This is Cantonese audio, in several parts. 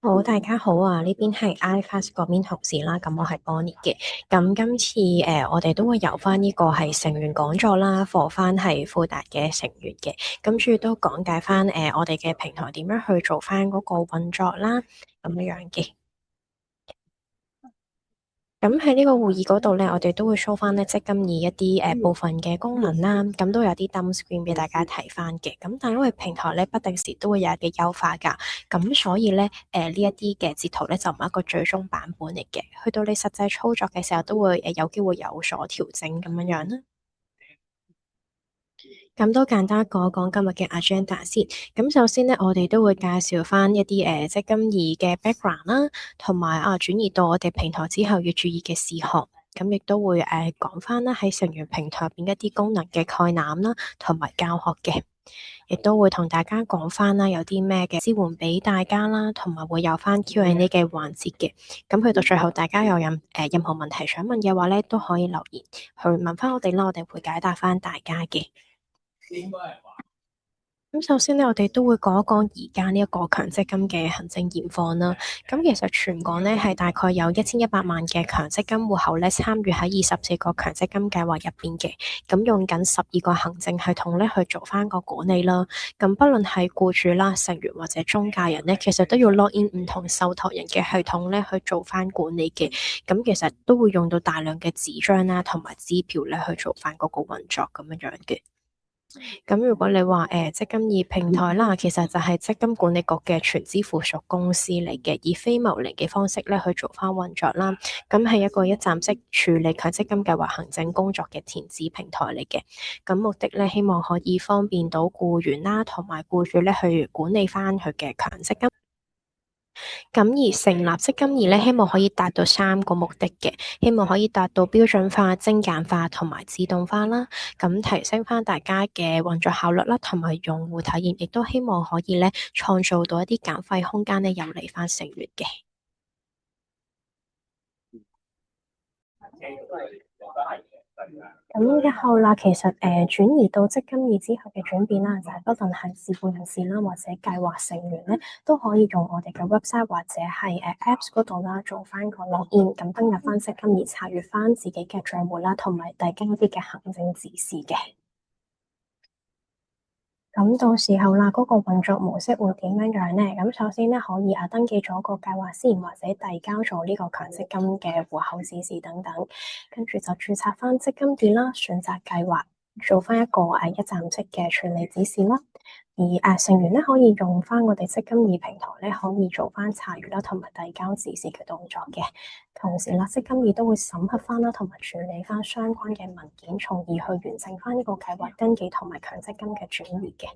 好，大家好啊！呢邊係 iClass 嗰邊同事啦，咁我係 Bonnie 嘅。咁今次我哋都會由翻呢個係成員講座啦，課翻係富達嘅成員嘅。咁主要都講解翻我哋嘅平台點樣去做翻嗰個運作啦，咁樣樣嘅。咁喺呢個會議嗰度咧，我哋都會 show 翻咧積金易一啲部分嘅功能啦，咁都有啲 demo screen 俾大家睇翻嘅。咁但係因為平台咧不定時都會有一啲優化㗎，咁所以咧呢一啲嘅截圖咧就唔係一個最終版本嚟嘅，去到你實際操作嘅時候都會有機會有所調整咁樣樣啦。咁都簡單講一講今日嘅 agenda 先。咁首先咧，我哋都會介紹翻一啲積金易嘅 background 啦，同埋轉移到我哋平台之後要注意嘅事項。咁亦都會講翻啦喺成員平台入邊一啲功能嘅概覽啦，同埋教學嘅。亦都會同大家講翻啦，有啲咩嘅支援俾大家啦，同埋會有翻 Q&A 嘅環節嘅。咁去到最後，大家有任何問題想問嘅話咧，都可以留言去問翻我哋啦，我哋會解答翻大家嘅。咁首先咧，我哋都會講一講而家呢一個強積金嘅行政現況啦。咁其實全港咧係大概有1100萬嘅強積金戶口咧參與喺24個強積金計劃入邊嘅。咁用緊12個行政系統咧去做翻個管理啦。咁不論係僱主啦、成員或者中介人咧，其實都要 log in 唔同受託人嘅系統咧去做翻管理嘅。咁其實都會用到大量嘅紙張啦，同埋支票咧去做翻嗰個運作咁樣樣嘅。咁如果你話積金易平台啦，其實就係積金管理局嘅全資附屬公司嚟嘅，以非牟利嘅方式咧去做翻運作啦。咁係一個一站式處理強積金計劃行政工作嘅填字平台嚟嘅。咁目的咧，希望可以方便到僱員啦，同埋僱主咧去管理翻佢嘅強積金。咁而成立積金易咧，希望可以達到3個目的嘅，希望可以達到標準化、精簡化同埋自動化啦。咁提升翻大家嘅運作效率啦，同埋用戶體驗，亦都希望可以咧創造到一啲減費空間咧，有利翻成員嘅。咁一後啦，其實轉移到積金易之後嘅轉變啦，就係不論係自僱人士啦，或者計劃成員咧，都可以用我哋嘅 website 或者係Apps 嗰度啦，做翻個 login，咁登入翻積金易，查閲翻自己嘅帳戶啦，同埋遞交一啲嘅行政指示嘅。咁到時候啦，嗰個運作模式會點樣樣咧？咁首先咧，可以登記咗個計劃先，或者遞交咗呢個強積金嘅戶口指示等等，跟住就註冊翻積金易啦，選擇計劃，做翻一個一站式嘅處理指示啦。而成員咧可以用翻我哋積金易平台咧，可以做翻查閲啦，同埋遞交指示嘅動作嘅。同時啦，積金易都會審核翻啦，同埋處理翻相關嘅文件，從而去完成翻呢個計劃登記同埋強積金嘅轉移嘅。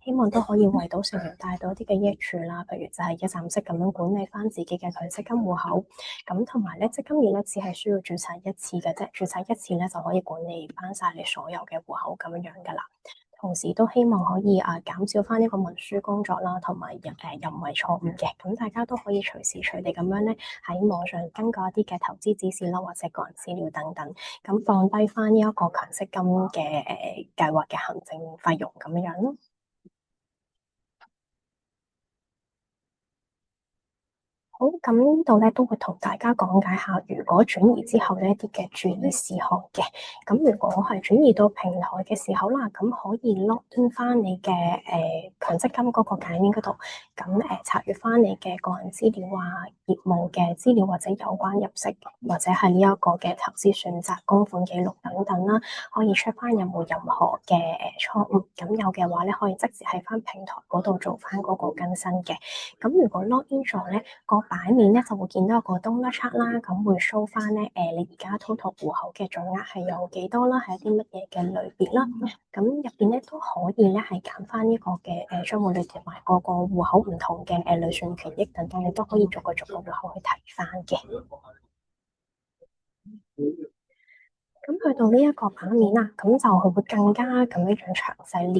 希望都可以為到成員帶到一啲嘅益處啦，譬如就係一站式咁樣管理翻自己嘅強積金戶口。咁同埋咧，積金易咧只係需要註冊一次嘅啫，註冊一次咧就可以管理翻晒你所有嘅戶口咁樣樣噶啦。同時都希望可以減少翻呢個文書工作啦，同埋人為錯誤嘅，咁大家都可以隨時隨地咁樣咧喺網上更改一啲嘅投資指示啦，或者個人資料等等，咁放低翻呢一個強積金嘅計劃嘅行政費用咁樣樣咯。好，咁呢度咧都會同大家講解下，如果轉移之後呢一啲嘅注意事項嘅。咁如果係轉移到平台嘅時候啦，咁可以 login 翻你嘅強積金嗰個界面嗰度，咁查閲翻你嘅個人資料啊、業務嘅資料或者有關入息或者係呢一個嘅投資選擇、供款記錄等等啦，可以 check 翻有冇任何嘅錯誤，咁有嘅話咧可以即時喺翻平台嗰度做翻嗰個更新嘅。咁如果 login 咗咧，個版面咧就會見到一個 download chart 啦，咁會 show 翻咧你而家 total 戶口嘅總額係有幾多啦，係一啲乜嘢嘅類別啦。咁入邊咧都可以咧係揀翻呢個嘅帳戶類同埋個個戶口唔同嘅累算權益等等，你都可以逐個戶口去睇翻嘅。咁去到呢一個版面啦，咁就佢會更加咁樣樣詳細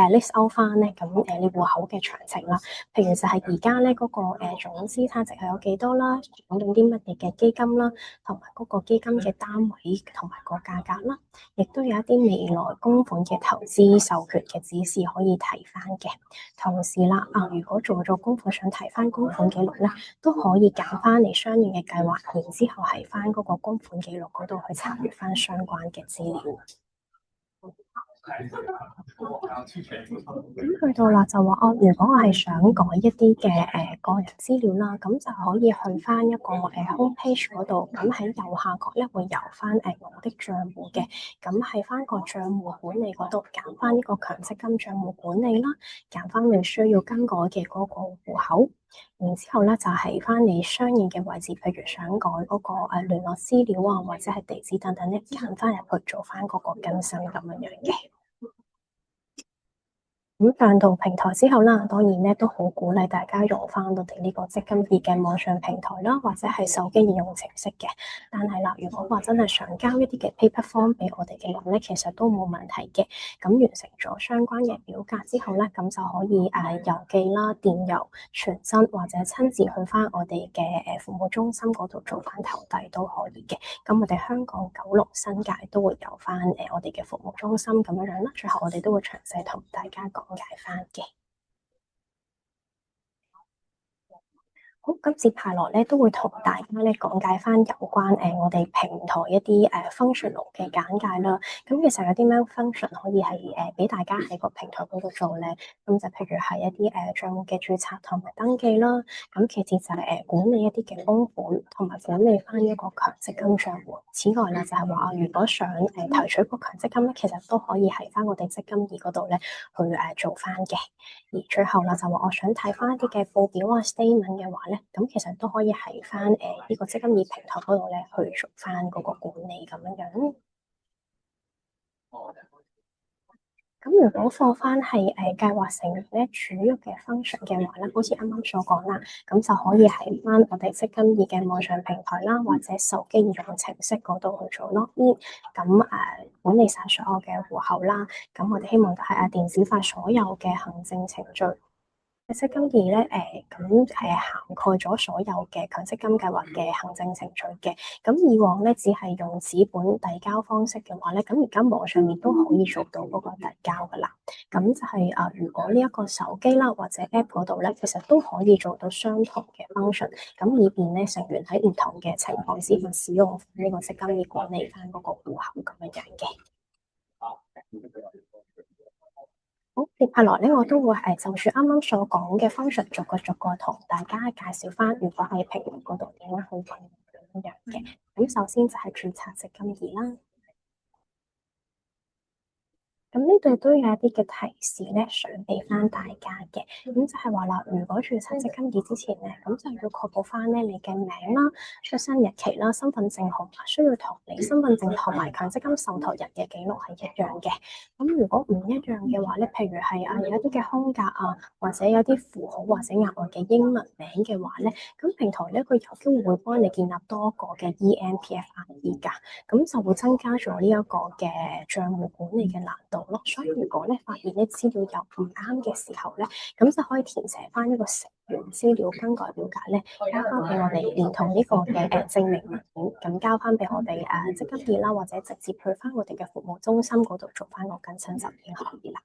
list out 翻咧，咁你戶口嘅詳情啦。譬如就係而家咧嗰個總資產值係有幾多啦，講緊啲乜嘢嘅基金啦，同埋嗰個基金嘅單位同埋個價格啦，亦都有一啲未來供款嘅投資授權嘅指示可以睇翻嘅。同時啦，如果做咗功課想睇翻供款記錄咧，都可以揀翻你相應嘅計劃，然之後喺翻嗰個供款記錄嗰度去查閱翻相關嘅資料。咁去到啦就話哦，如果我係想改一啲嘅個人資料啦，咁就可以去翻一個home page 嗰度，咁喺右下角咧會有翻我的帳戶嘅，咁喺翻個帳戶管理嗰度揀翻呢個強積金帳戶管理啦，揀翻你需要更改嘅嗰個戶口，然之後咧就係翻你相應嘅位置，譬如想改嗰個聯絡資料啊，或者係地址等等咧，揀翻入去做翻嗰個更新咁樣樣嘅。咁上到平台之後啦，當然咧都好鼓勵大家用翻我哋呢個積金易嘅網上平台啦，或者係手機應用程式嘅。但係啦，如果話真係想交一啲嘅 paper form 俾我哋嘅人咧，其實都冇問題嘅。咁完成咗相關嘅表格之後咧，咁就可以郵寄啦、電郵、傳真或者親自去翻我哋嘅服務中心嗰度做翻投遞都可以嘅。咁我哋香港、九龍、新界都會有翻我哋嘅服務中心咁樣樣啦。最後我哋都會詳細同大家講解翻嘅。好，咁接下來咧都會同大家咧講解翻有關我哋平台一啲functional 嘅簡介啦。咁其實有啲咩 function 可以係俾大家喺個平台嗰度做咧？咁就譬如係一啲帳戶嘅註冊同埋登記啦。咁其次就係管理一啲嘅供款，同埋管理翻一個強積金帳戶。此外啦，就係話如果想提取個強積金咧，其實都可以喺翻我哋積金易嗰度咧去做翻嘅。而最後啦，就話我想睇翻一啲嘅報表啊 statement 嘅話咧，咁其實都可以喺翻呢個積金易平台嗰度咧去做翻嗰個管理咁樣樣。咁如果放翻係計劃成員咧主要嘅 function 嘅話咧，好似啱啱所講啦，咁就可以喺翻我哋積金易嘅網上平台啦，或者手機應用程式嗰度去做咯。咁管理晒所有嘅戶口啦，咁我哋希望都係電子化所有嘅行政程序。積金易咧，咁涵蓋咗所有嘅強積金計劃嘅行政程序嘅。咁以往咧只係用紙本遞交方式嘅話咧，咁而家網上面都可以做到嗰個遞交噶啦。咁就係如果呢一個手機啦或者 App 嗰度咧，其實都可以做到相同嘅 function。咁以便咧成員喺唔同嘅情況之下使用呢個積金易管理翻嗰個戶口咁樣樣嘅。好，接下來咧，我都會就住啱啱所講嘅 function 逐個同大家介紹翻，如果喺平台嗰度點樣去運用咁樣嘅。咁首先就係註冊積金易啦。咁呢度都有一啲嘅提示咧，想俾翻大家嘅。咁就係話啦，如果註冊積金易之前咧，咁就要確保翻咧你嘅名啦、出生日期啦、身份證號碼需要同你身份證同埋強積金受託人嘅記錄係一樣嘅。咁如果唔一樣嘅話咧，譬如係有一啲嘅空格啊，或者有啲符號或者額外嘅英文名嘅話咧，咁平台咧佢有機會會幫你建立多個嘅 eMPF ID 㗎，咁就會增加咗呢一個嘅帳戶管理嘅難度。所以如果咧發現啲資料有唔啱嘅時候咧，咁就可以填寫翻一個成員資料更改表格咧，交翻俾我哋，連同呢個嘅證明文件，咁交翻俾我哋積金易啦，或者直接去翻我哋嘅服務中心嗰度做翻個更新就已經可以啦。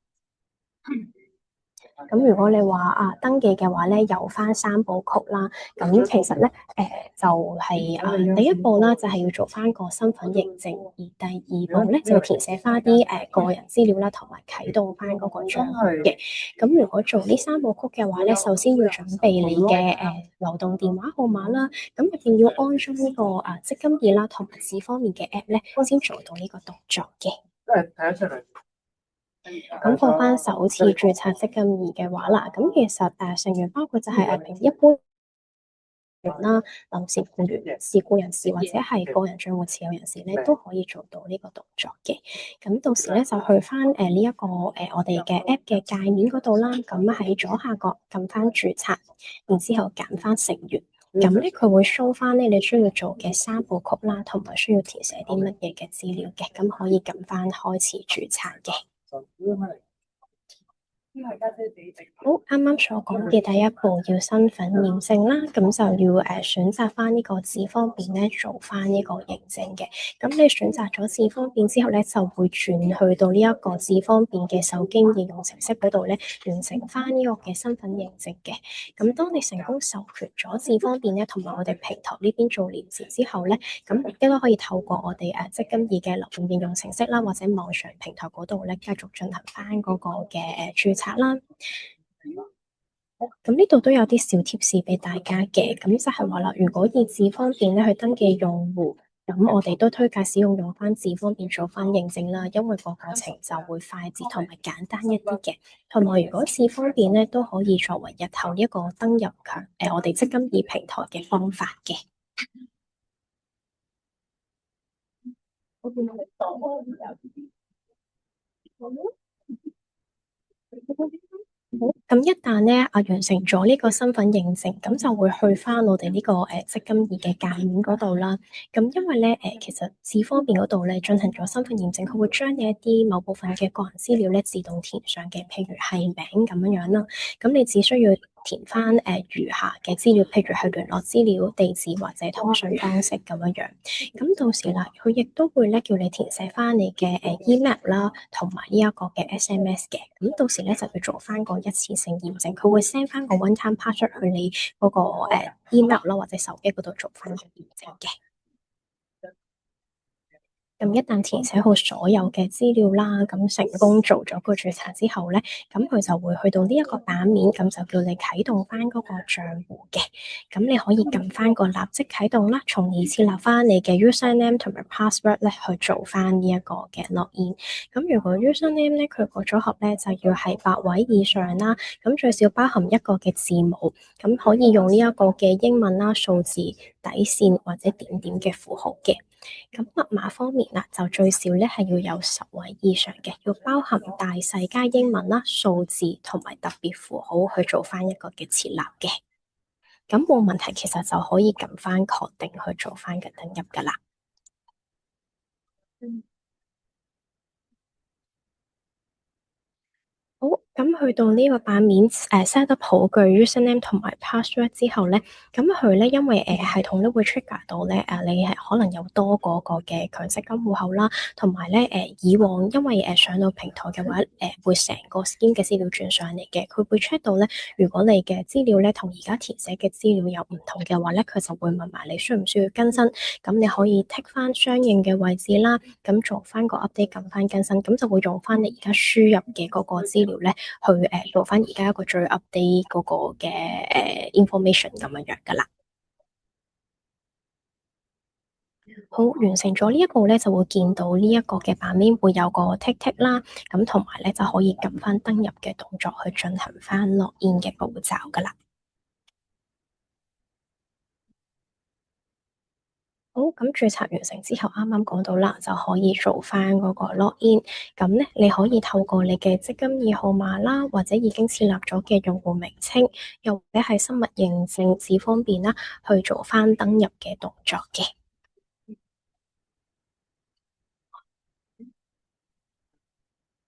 咁如果你話登記嘅話咧，有翻三部曲啦。咁其實咧就係第一步啦，就係要做翻個身份認證，而第二步咧就填寫翻啲個人資料啦，同埋啟動翻嗰個帳戶嘅。咁如果做呢三部曲嘅話咧，首先要準備你嘅流動電話號碼啦，咁一定要安裝呢個積金易啦，同埋智方面嘅 app 咧，先做到呢個動作嘅。咁過翻首次註冊積金易嘅話啦，咁其實成員包括就係平一般人啦、臨時僱員、自僱人士或者係個人帳戶持有人士咧，都可以做到呢個動作嘅。咁到時咧就去翻呢一個我哋嘅 app 嘅界面嗰度啦，咁喺左下角撳翻註冊，然之後揀翻成員。咁咧佢會 show 翻咧你需要做嘅三部曲啦，同埋需要填寫啲乜嘢嘅資料嘅，咁可以撳翻開始註冊嘅。好，啱啱所講嘅第一步要身份驗證啦，咁就要選擇翻呢個智方便咧做翻呢個認證嘅。咁你選擇咗智方便之後咧，就會轉去到呢一個智方便嘅手機應用程式嗰度咧，完成翻呢個嘅身份認證嘅。咁當你成功授權咗智方便咧，同埋我哋平台呢邊做連接之後咧，咁亦都可以透過我哋積金易嘅流動應用程式啦，或者網上平台嗰度咧，繼續進行翻嗰個嘅註冊啦。咁呢度都有啲小貼士俾大家嘅，咁就係話啦，如果以智方便咧去登記用戶，咁我哋都推介使用翻智方便做翻認證啦，因為個過程就會快捷同埋簡單一啲嘅。同埋如果智方便咧都可以作為日後一個登入我哋積金易平台嘅方法嘅。咁一旦咧完成咗呢個身份認證，咁就會去翻我哋呢個積金易嘅界面嗰度啦。咁因為咧其實智方便嗰度咧進行咗身份驗證，佢會將你一啲某部分嘅個人資料咧自動填上嘅，譬如係名咁樣樣啦。咁你只需要填翻餘下嘅資料，譬如係聯絡資料、地址或者通訊方式咁樣樣。咁到時啦，佢亦都會咧叫你填寫翻你嘅email 啦，同埋呢一個嘅 SMS 嘅。咁到時咧就要做翻個一次性驗證，佢會 send 翻個 one time password 去你嗰個email 啦或者手機嗰度做翻個驗證嘅。咁一旦填寫好所有嘅資料啦，咁成功做咗個註冊之後咧，咁佢就會去到呢一個版面，咁就叫你啟動翻嗰個賬戶嘅。咁你可以撳翻個立即啟動啦，從而設立翻你嘅 username 同埋 password 咧去做翻呢一個嘅 login。咁如果 username 咧佢個組合咧就要係8位以上啦，咁最少包含一個嘅字母，咁可以用呢一個嘅英文啦、數字、底線或者點點嘅符號嘅。咁密碼方面啦，就最少咧係要有10位以上嘅，要包含大細加英文啦、數字同埋特別符號去做翻一個嘅設立嘅。咁冇問題，其實就可以撳翻確定去做翻嘅登入噶啦。好，咁去到呢個版面set up 好句 username 同埋 password 之後咧，咁佢咧因為系統咧會 trigger 到咧你係可能有多個嘅強積金戶口啦，同埋咧以往因為上到平台嘅話會成個 scheme 嘅資料轉上嚟嘅，佢會 check 到咧，如果你嘅資料咧同而家填寫嘅資料有唔同嘅話咧，佢就會問埋你需唔需要更新，咁你可以 tick 翻相應嘅位置啦，咁做翻個 update 撳翻更新，咁就會用翻你而家輸入嘅嗰個資料咧，去做翻而家一個最 update 嗰個嘅information 咁樣樣噶啦。好，完成咗呢一步咧，就會見到呢一個嘅版面會有個 tick tick 啦，咁同埋咧就可以撳翻登入嘅動作去進行翻 login 嘅步驟噶啦。好，咁註冊完成之後，啱啱講到啦，就可以做翻嗰個 login。咁咧，你可以透過你嘅積金易號碼啦，或者已經設立咗嘅用戶名稱，又或者係生物認證智方便啦，去做翻登入嘅動作嘅。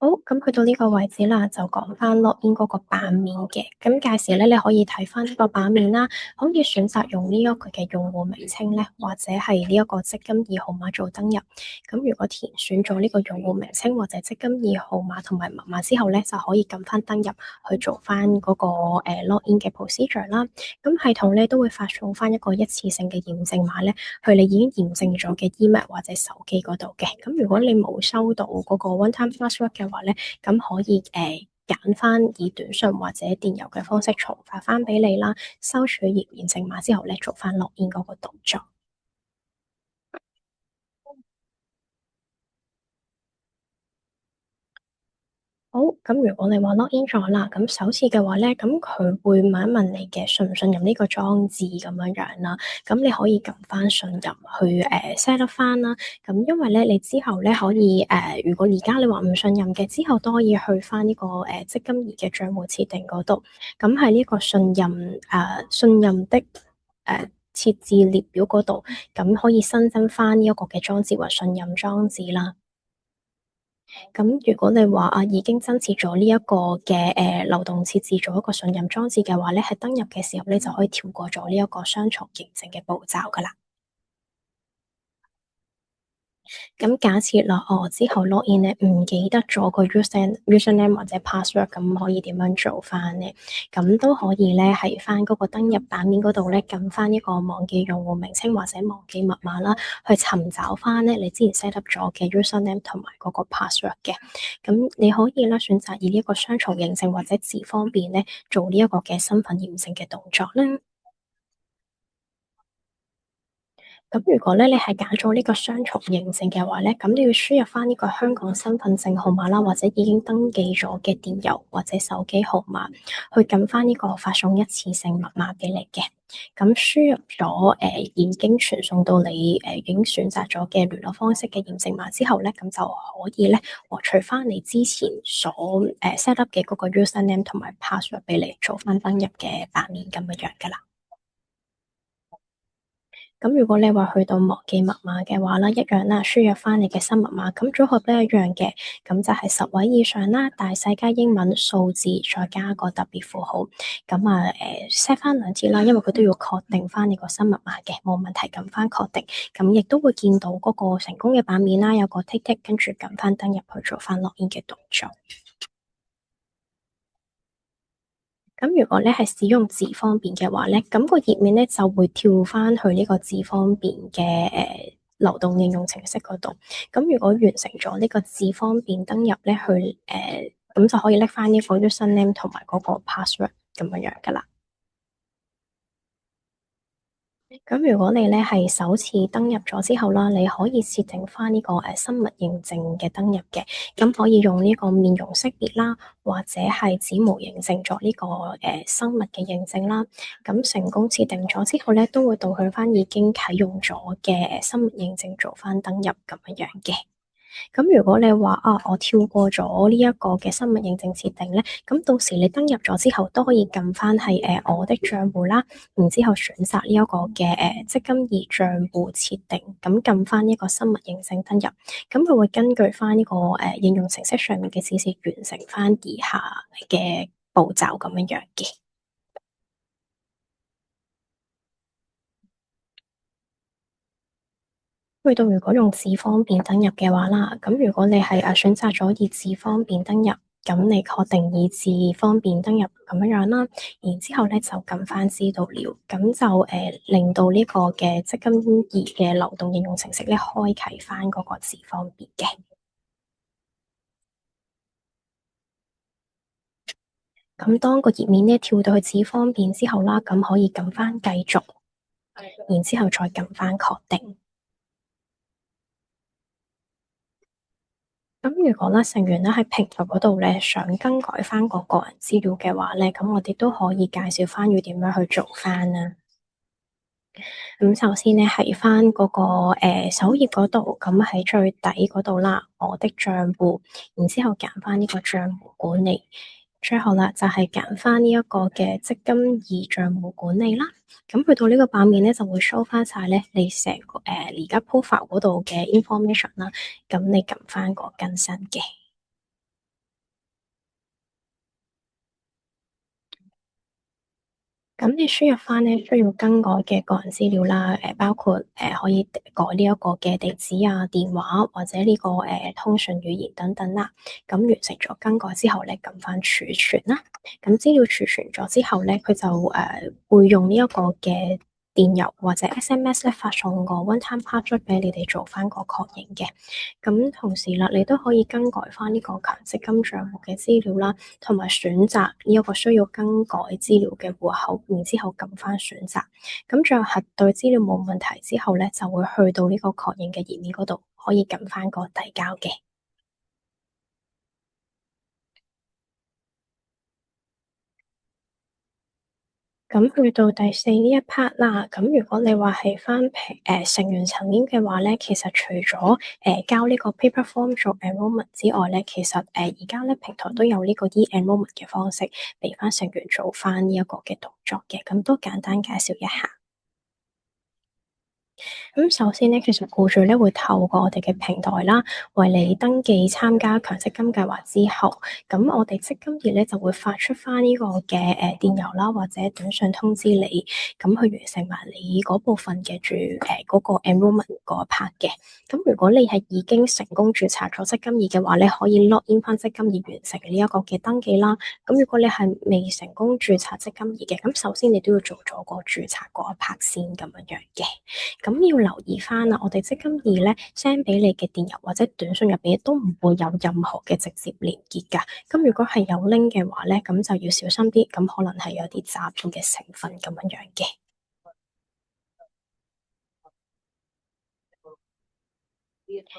好，咁去到呢個位置啦，就講翻 login 嗰個版面嘅。咁屆時咧，你可以睇翻呢個版面啦，可以選擇用呢一個嘅用戶名稱咧，或者係呢一個積金易號碼做登入。咁如果填選咗呢個用戶名稱或者積金易號碼同埋密碼之後咧，就可以撳翻登入去做翻嗰個login 嘅 procedure 啦。咁系統咧都會發送翻一個一次性嘅驗證碼咧，去你已經驗證咗嘅 email 或者手機嗰度嘅。咁如果你冇收到嗰個 one time password 嘅話咧，咁可以揀翻以短信或者電郵嘅方式重發翻俾你啦。收取完驗證碼之後咧，做翻 login 嗰個動作。好，咁如果你話 login 咗啦，咁首次嘅話咧，咁佢會問一問你嘅信唔信任呢個裝置咁樣樣啦。咁你可以撳翻信任去set up 翻啦。咁因為咧，你之後咧可以如果而家你話唔信任嘅，之後都可以去翻呢個積金易嘅帳戶設定嗰度。咁係呢個信任信任的設置列表嗰度，咁可以新增翻呢一個嘅裝置為信任裝置啦。咁如果你話已經增設咗呢一個嘅流動設置做一個信任裝置嘅話咧，喺登入嘅時候咧就可以跳過咗呢一個雙重認證嘅步驟噶啦。咁假設啦，之後 login 咧唔記得咗個 username 或者 password，咁可以點樣做翻呢？咁都可以咧，喺翻嗰個登入版面嗰度咧，撳翻一個忘記用戶名稱或者忘記密碼啦，去尋找翻咧你之前 set up 咗嘅 username 同埋嗰個 password 嘅。咁你可以咧選擇以呢一個雙重認證或者智方便咧做呢一個嘅身份驗證嘅動作啦。咁如果咧你係揀咗呢個雙重認證嘅話咧，咁你要輸入翻呢個香港身份證號碼啦，或者已經登記咗嘅電郵或者手機號碼，去撳翻呢個發送一次性密碼俾你嘅。咁輸入咗已經傳送到你已經選擇咗嘅聯絡方式嘅驗證碼之後咧，咁就可以咧獲取翻你之前所set up 嘅嗰個 username 同埋 password 俾你做翻登入嘅版面咁樣噶啦。咁如果你話去到忘記密碼嘅話啦，一樣啦，輸入翻你嘅新密碼，咁組合都一樣嘅，咁就係10位以上啦，大細加英文數字，再加個特別符號，咁set 翻兩次啦，因為佢都要確定翻你個新密碼嘅，冇問題，撳翻確定，咁亦都會見到嗰個成功嘅版面啦，有個 tick tick，跟住撳翻登入去做翻 login 嘅動作。咁如果咧係使用智方便嘅話咧，咁個頁面咧就會跳翻去呢個智方便嘅流動應用程式嗰度。咁如果完成咗呢個智方便登入咧，咁就可以拎翻呢個 username 同埋嗰個 password 咁樣噶啦。咁如果你咧係首次登入咗之後啦，你可以設定翻呢個生物認證嘅登入嘅，咁可以用呢個面容識別啦，或者係指模認證作呢個生物嘅認證啦。咁成功設定咗之後咧，都會導向翻已經啟用咗嘅生物認證做翻登入咁樣嘅。咁如果你話我跳過咗呢一個嘅生物認證設定咧，咁到時你登入咗之後都可以撳翻係我的賬戶啦，然之後選擇呢一個嘅積金易賬戶設定，咁撳翻呢個生物認證登入，咁佢會根據翻呢個應用程式上面嘅指示完成翻以下嘅步驟咁樣樣嘅。去到如果用智方便登入嘅話啦，咁如果你係選擇咗以智方便登入，咁你確定以智方便登入咁樣樣啦，然之後咧就撳翻知道了，咁就令到呢個嘅積金易嘅流動應用程式咧開啟翻嗰個智方便嘅。咁當個頁面咧跳到去智方便之後啦，咁可以撳翻繼續，然之後再撳翻確定。咁如果咧成員咧喺平台嗰度咧想更改翻個個人資料嘅話咧，咁我哋都可以介紹翻要點樣去做翻啦。咁首先咧喺翻嗰個首頁嗰度，咁喺最底嗰度啦，我的賬戶，然之後揀翻呢個賬戶管理，最後啦就係揀翻呢一個嘅積金易賬戶管理啦。咁去到呢個版面咧就會 show 翻晒咧你成個而家 profile 嗰度嘅 information 啦。咁你撳翻個更新嘅。咁你輸入翻咧需要更改嘅個人資料啦，包括可以改呢一個嘅地址啊、電話或者呢個通訊語言等等啦。咁完成咗更改之後咧，撳翻儲存啦。咁資料儲存咗之後咧，佢就會用呢一個嘅電郵或者 SMS 咧發送個 one-time password 俾你哋做翻個確認嘅。咁同時啦，你都可以更改翻呢個強積金賬戶嘅資料啦，同埋選擇呢一個需要更改資料嘅戶口，然之後撳翻選擇。咁最後核對資料冇問題之後咧，就會去到呢個確認嘅頁面嗰度，可以撳翻個遞交嘅。咁去到第四呢一 part 啦，咁如果你話係翻成員層面嘅話咧，其實除咗交呢個 paper form 做 enrollment 之外咧，其實而家咧平台都有呢個 e-enrollment 嘅方式，俾翻成員做翻呢一個嘅動作嘅，咁都簡單介紹一下。首先咧，其實僱主咧會透過我哋嘅平台啦，為你登記參加強積金計劃之後，咁我哋積金易咧就會發出翻呢個嘅電郵啦，或者短信通知你，咁去完成埋你嗰部分嘅嗰個 enrollment 嗰一 part 嘅。咁如果你係已經成功註冊咗積金易嘅話咧，可以 log in 翻積金易完成呢一個嘅登記啦。咁如果你係未成功註冊積金易嘅，咁首先你都要做咗個註冊嗰一 part 先咁樣樣嘅。咁要留意翻啦，我哋積金易咧 send 俾你嘅電郵或者短信入邊都唔會有任何嘅直接連結㗎。咁如果係有 link 嘅話咧，咁就要小心啲，咁可能係有啲詐騙嘅成分咁樣樣嘅。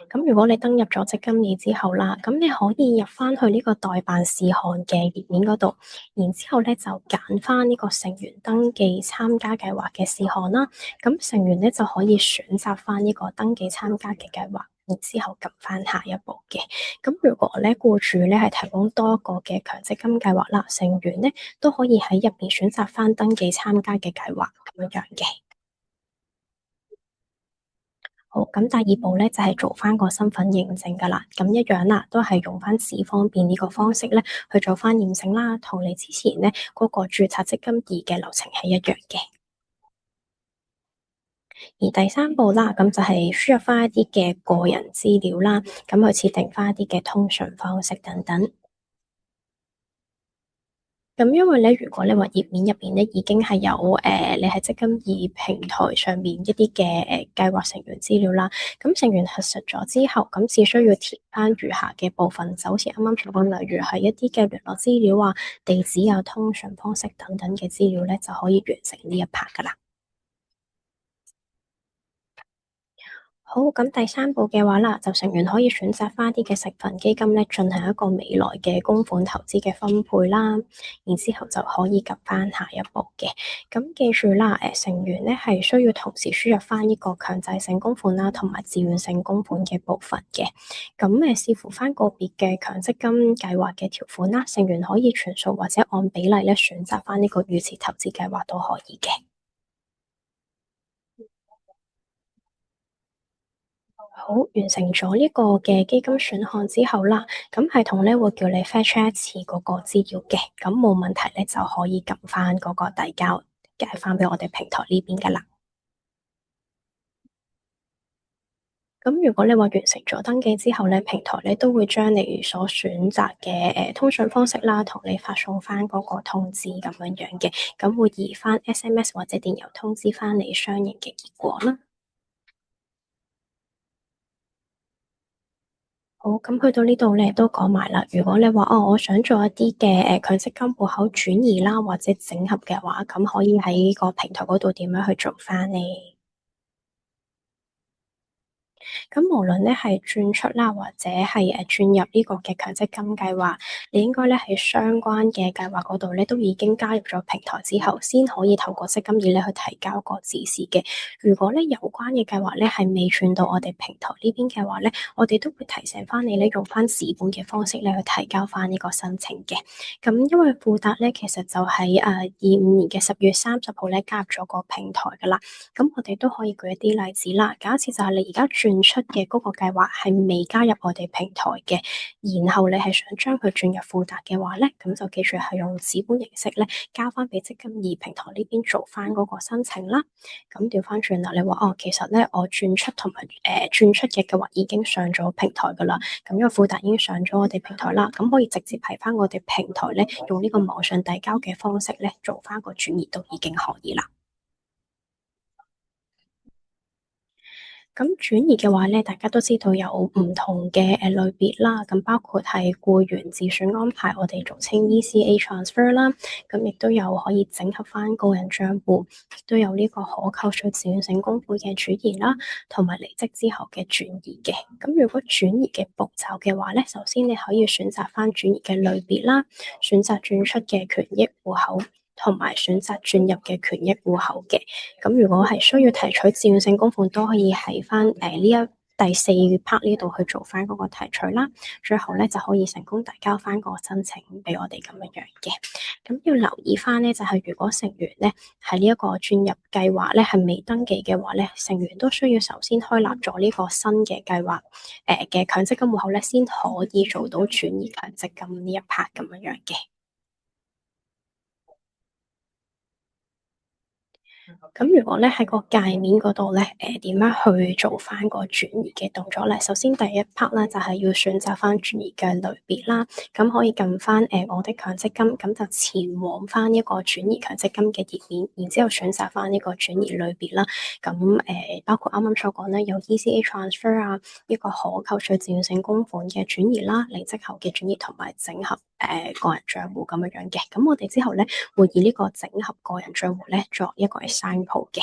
咁如果你登入咗積金易之後啦，咁你可以入翻去呢個待辦事項嘅頁面嗰度，然之後咧就揀翻呢個成員登記參加計劃嘅事項啦。咁成員咧就可以選擇翻呢個登記參加嘅計劃，然之後撳翻下一步嘅。咁如果咧僱主咧係提供多一個嘅強積金計劃啦，成員咧都可以喺入邊選擇翻登記參加嘅計劃咁樣樣嘅。好，咁第二步咧就係做翻個身份認證噶啦，咁一樣啦，都係用翻智方便呢個方式咧去做翻驗證啦，同你之前咧嗰個註冊積金易嘅流程係一樣嘅。而第三步啦，咁就係輸入翻一啲嘅個人資料啦，咁去設定翻一啲嘅通訊方式等等。咁因為咧，如果你話頁面入邊咧已經係有你喺積金易平台上面一啲嘅計劃成員資料啦，咁成員核實咗之後，咁只需要填翻餘下嘅部分，就好似啱啱所講，例如係一啲嘅聯絡資料啊、地址啊、通訊方式等等嘅資料咧，就可以完成呢一 part 噶啦。好，咁第三步嘅話啦，就成員可以選擇翻啲嘅成分基金咧，進行一個未來嘅公款投資嘅分配啦。然之後就可以及翻下一步嘅。咁記住啦，成員咧係需要同時輸入翻呢個強制性供款啦，同埋自願性供款嘅部分嘅。咁視乎翻個別嘅強積金計劃嘅條款啦，成員可以全數或者按比例咧選擇翻呢個預設投資計劃都可以嘅。好，完成咗呢個嘅基金選項之後啦，咁系統咧會叫你 fetch 一次嗰個資料嘅，咁冇問題咧就可以撳翻嗰個遞交，寄翻俾我哋平台呢邊噶啦。咁如果你話完成咗登記之後咧，平台咧都會將你所選擇嘅通訊方式啦，同你發送翻嗰個通知咁樣樣嘅，咁會移翻 SMS 或者電郵通知翻你相應嘅結果啦。好，咁去到呢度咧都講埋啦。如果你話哦，我想做一啲嘅強積金戶口轉移啦，或者整合嘅話，咁可以喺個平台嗰度點樣去做翻呢？咁無論咧係轉出啦，或者係轉入呢個嘅強積金計劃，你應該咧喺相關嘅計劃嗰度咧都已經加入咗平台之後，先可以透過積金易咧去提交個指示嘅。如果咧有關嘅計劃咧係未轉到我哋平台呢邊嘅話咧，我哋都會提醒翻你咧用翻紙本嘅方式咧去提交翻呢個申請嘅。咁因為富達咧其實就喺25年嘅10月30號咧加入咗個平台噶啦，咁我哋都可以舉一啲例子啦。假設就係你而家轉出嘅嗰個計劃係未加入我哋平台嘅，然後你係想將佢轉入富達嘅話咧，咁就記住係用紙本形式咧交翻俾積金易平台呢邊做翻嗰個申請啦。咁調翻轉啦，你話哦，其實咧我轉出同埋轉出嘅計劃已經上咗平台噶啦，咁因為富達已經上咗我哋平台啦，咁可以直接喺翻我哋平台咧用呢個網上遞交嘅方式咧做翻個轉移都已經可以啦。咁轉移嘅話咧，大家都知道有唔同嘅類別啦，咁包括係僱員自選安排，我哋俗稱 ECA transfer 啦，咁亦都有可以整合翻個人帳戶，亦都有呢個可扣稅自願性供款嘅轉移啦，同埋離職之後嘅轉移嘅。咁如果轉移嘅步驟嘅話咧，首先你可以選擇翻轉移嘅類別啦，選擇轉出嘅權益戶口，同埋選擇轉入嘅權益戶口嘅。咁如果係需要提取自願性供款，都可以喺翻呢一第四 part 呢度去做翻嗰個提取啦，最後咧就可以成功遞交翻個申請俾我哋咁樣樣嘅。咁要留意翻咧，就係如果成員咧喺呢一個轉入計劃咧係未登記嘅話咧，成員都需要首先開立咗呢個新嘅計劃嘅強積金戶口咧，先可以做到轉移強積金呢一 part 咁樣樣嘅。咁如果咧喺個界面嗰度咧，點樣去做翻個轉移嘅動作咧？首先第一 part 咧就係要選擇翻轉移嘅類別啦，咁可以撳翻我的強積金，咁就前往翻一個轉移強積金嘅頁面，然之後選擇翻呢個轉移類別啦。咁包括啱啱所講咧，有 ECA transfer 啊，一個可扣除自願性供款嘅轉移啦，離職後嘅轉移同埋整合個人帳戶咁樣樣嘅。咁我哋之後咧會以呢個整合個人帳戶咧作一個 example 嘅。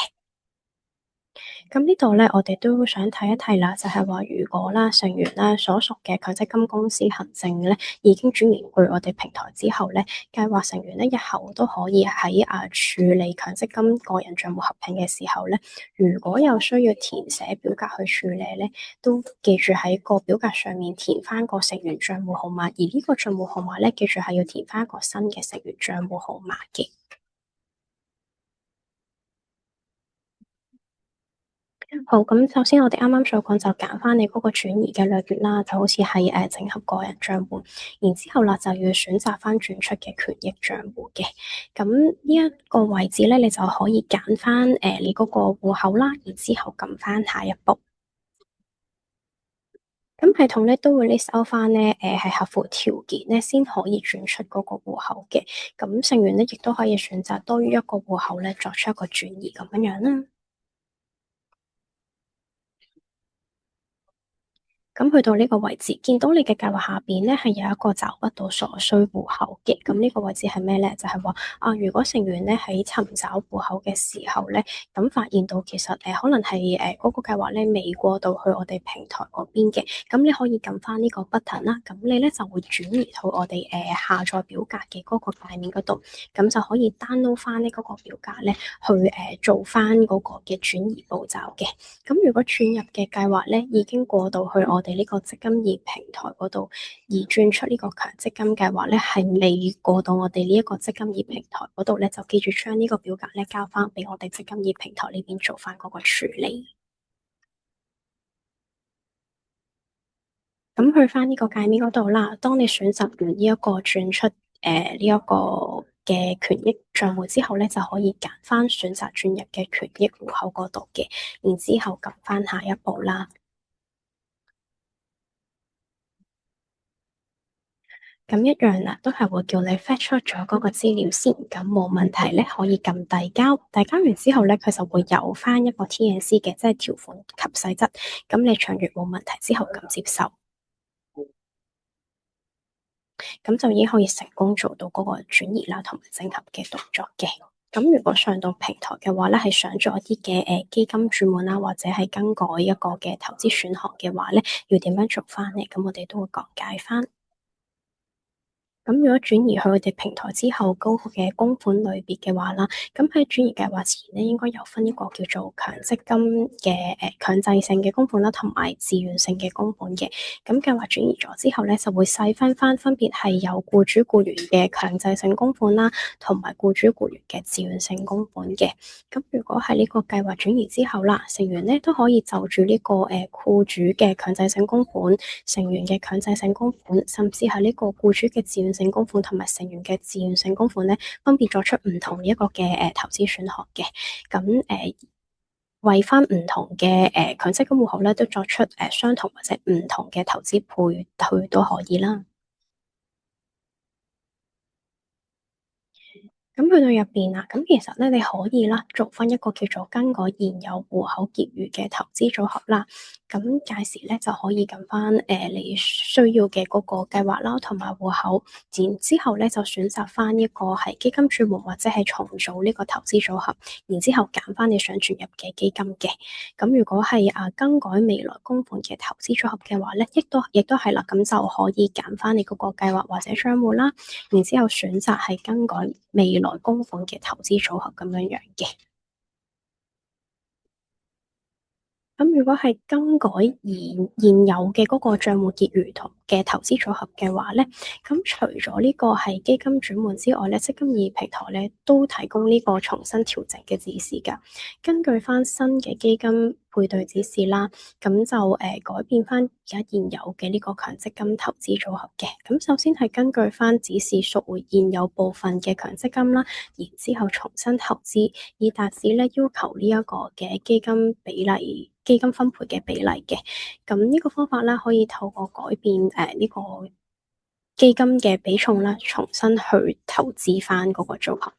咁呢度咧，我哋都想睇一睇啦，就係話如果啦成員啦所屬嘅強積金公司行政咧已經轉移去我哋平台之後咧，計劃成員咧日後都可以喺處理強積金個人帳戶合併嘅時候咧，如果有需要填寫表格去處理咧，都記住喺個表格上面填翻個成員帳戶號碼，而呢個帳戶號碼咧，記住係要填翻一個新嘅成員帳戶號碼嘅。好，咁首先我哋啱啱所講就揀翻你嗰個轉移嘅類別啦，就好似係整合個人帳戶，然之後啦就要選擇翻轉出嘅權益帳戶嘅。咁呢一個位置咧，你就可以揀翻你嗰個戶口啦，然之後撳翻下一步。咁系統咧都會 list out 翻咧係合乎條件咧先可以轉出嗰個戶口嘅。咁成員咧亦都可以選擇多於一個戶口咧作出一個轉移咁樣樣啦。咁去到呢個位置，見到你嘅計劃下邊咧係有一個找不到所需戶口嘅。咁呢個位置係咩咧？就係話如果成員咧喺尋找戶口嘅時候咧，咁發現到其實可能係嗰個計劃咧未過到去我哋平台嗰邊嘅，咁你可以撳翻呢個 button 啦，咁你咧就會轉移到我哋下載表格嘅嗰個界面嗰度，咁就可以 download 翻呢嗰個表格咧去做翻嗰個嘅轉移步驟嘅。咁如果轉入嘅計劃咧已經過到去我哋呢個積金易平台嗰度，而轉出呢個強積金計劃咧係未過到我哋呢一個積金易平台嗰度咧，就記住將呢個表格咧交翻俾我哋積金易平台呢邊做翻嗰個處理。咁去翻呢個界面嗰度啦，當你選擇完呢一個轉出呢一個嘅權益帳戶之後咧，就可以揀翻選擇轉入嘅權益戶口嗰度嘅，然之後撳翻下一步啦。咁一樣啦，都係會叫你 fetch 出咗嗰個資料先，咁冇問題咧，可以撳遞交。遞交完之後咧，佢就會有翻一個 T&C 嘅，即係條款及細則。咁你詳閱冇問題之後撳接受，咁就已經可以成功做到嗰個轉移啦，同埋整合嘅動作嘅。咁如果上到平台嘅話咧，係想做一啲嘅基金轉換啦，或者係更改一個嘅投資選項嘅話咧，要點樣做翻咧？咁我哋都會講解翻。咁如果轉移去佢哋平台之後，嗰個嘅供款類別嘅話啦，咁喺轉移計劃前咧，應該有分一個叫做強積金嘅強制性嘅供款啦，同埋自願性嘅供款嘅。咁計劃轉移咗之後咧，就會細分翻分別係有僱主僱員嘅強制性供款啦，同埋僱主僱員嘅自願性供款嘅。咁如果喺呢個計劃轉移之後啦，成員咧都可以就住呢個僱主嘅強制性供款、成員嘅強制性供款，甚至係呢個僱主嘅自願性供款同埋成員嘅自願性供款咧，分別作出唔同一個嘅投資選項嘅。咁為翻唔同嘅強積金戶口咧，都作出相同或者唔同嘅投資配對都可以啦。咁去到入邊啦，咁其實咧你可以啦，做翻一個叫做更改現有戶口結餘嘅投資組合啦。咁屆時咧就可以撳翻你需要嘅嗰個計劃啦，同埋戶口。然之後咧就選擇翻一個係基金轉換或者係重組呢個投資組合。然之後揀翻你想轉入嘅基金嘅。咁如果係更改未來供款嘅投資組合嘅話咧，亦都係啦，咁就可以揀翻你嗰個計劃或者帳戶啦。然之後選擇係更改未來供款嘅投資組合咁樣樣嘅。咁如果係更改現有嘅嗰個帳戶結餘同嘅投資組合嘅話咧，咁除咗呢個係基金轉換之外咧，積金易平台咧都提供呢個重新調整嘅指示㗎。根據翻新嘅基金配對指示啦，咁就改變翻而家現有嘅呢個強積金投資組合嘅。咁首先係根據翻指示贖回現有部分嘅強積金啦，然之後重新投資，以達至咧要求呢一個嘅基金比例。基金分配嘅比例嘅，咁呢個方法啦，可以透過改變呢個基金嘅比重啦，重新去投資翻嗰個組合。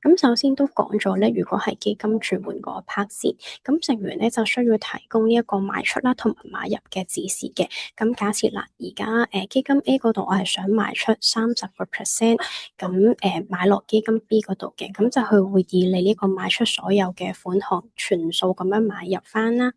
咁首先都講咗咧，如果係基金轉換嗰 part 先，咁成員咧就需要提供呢一個賣出啦同埋買入嘅指示嘅。咁假設啦，而家基金 A 嗰度我係想賣出30%，咁買落基金 B 嗰度嘅，咁就佢會以你呢個賣出所有嘅款項全數咁樣買入翻啦。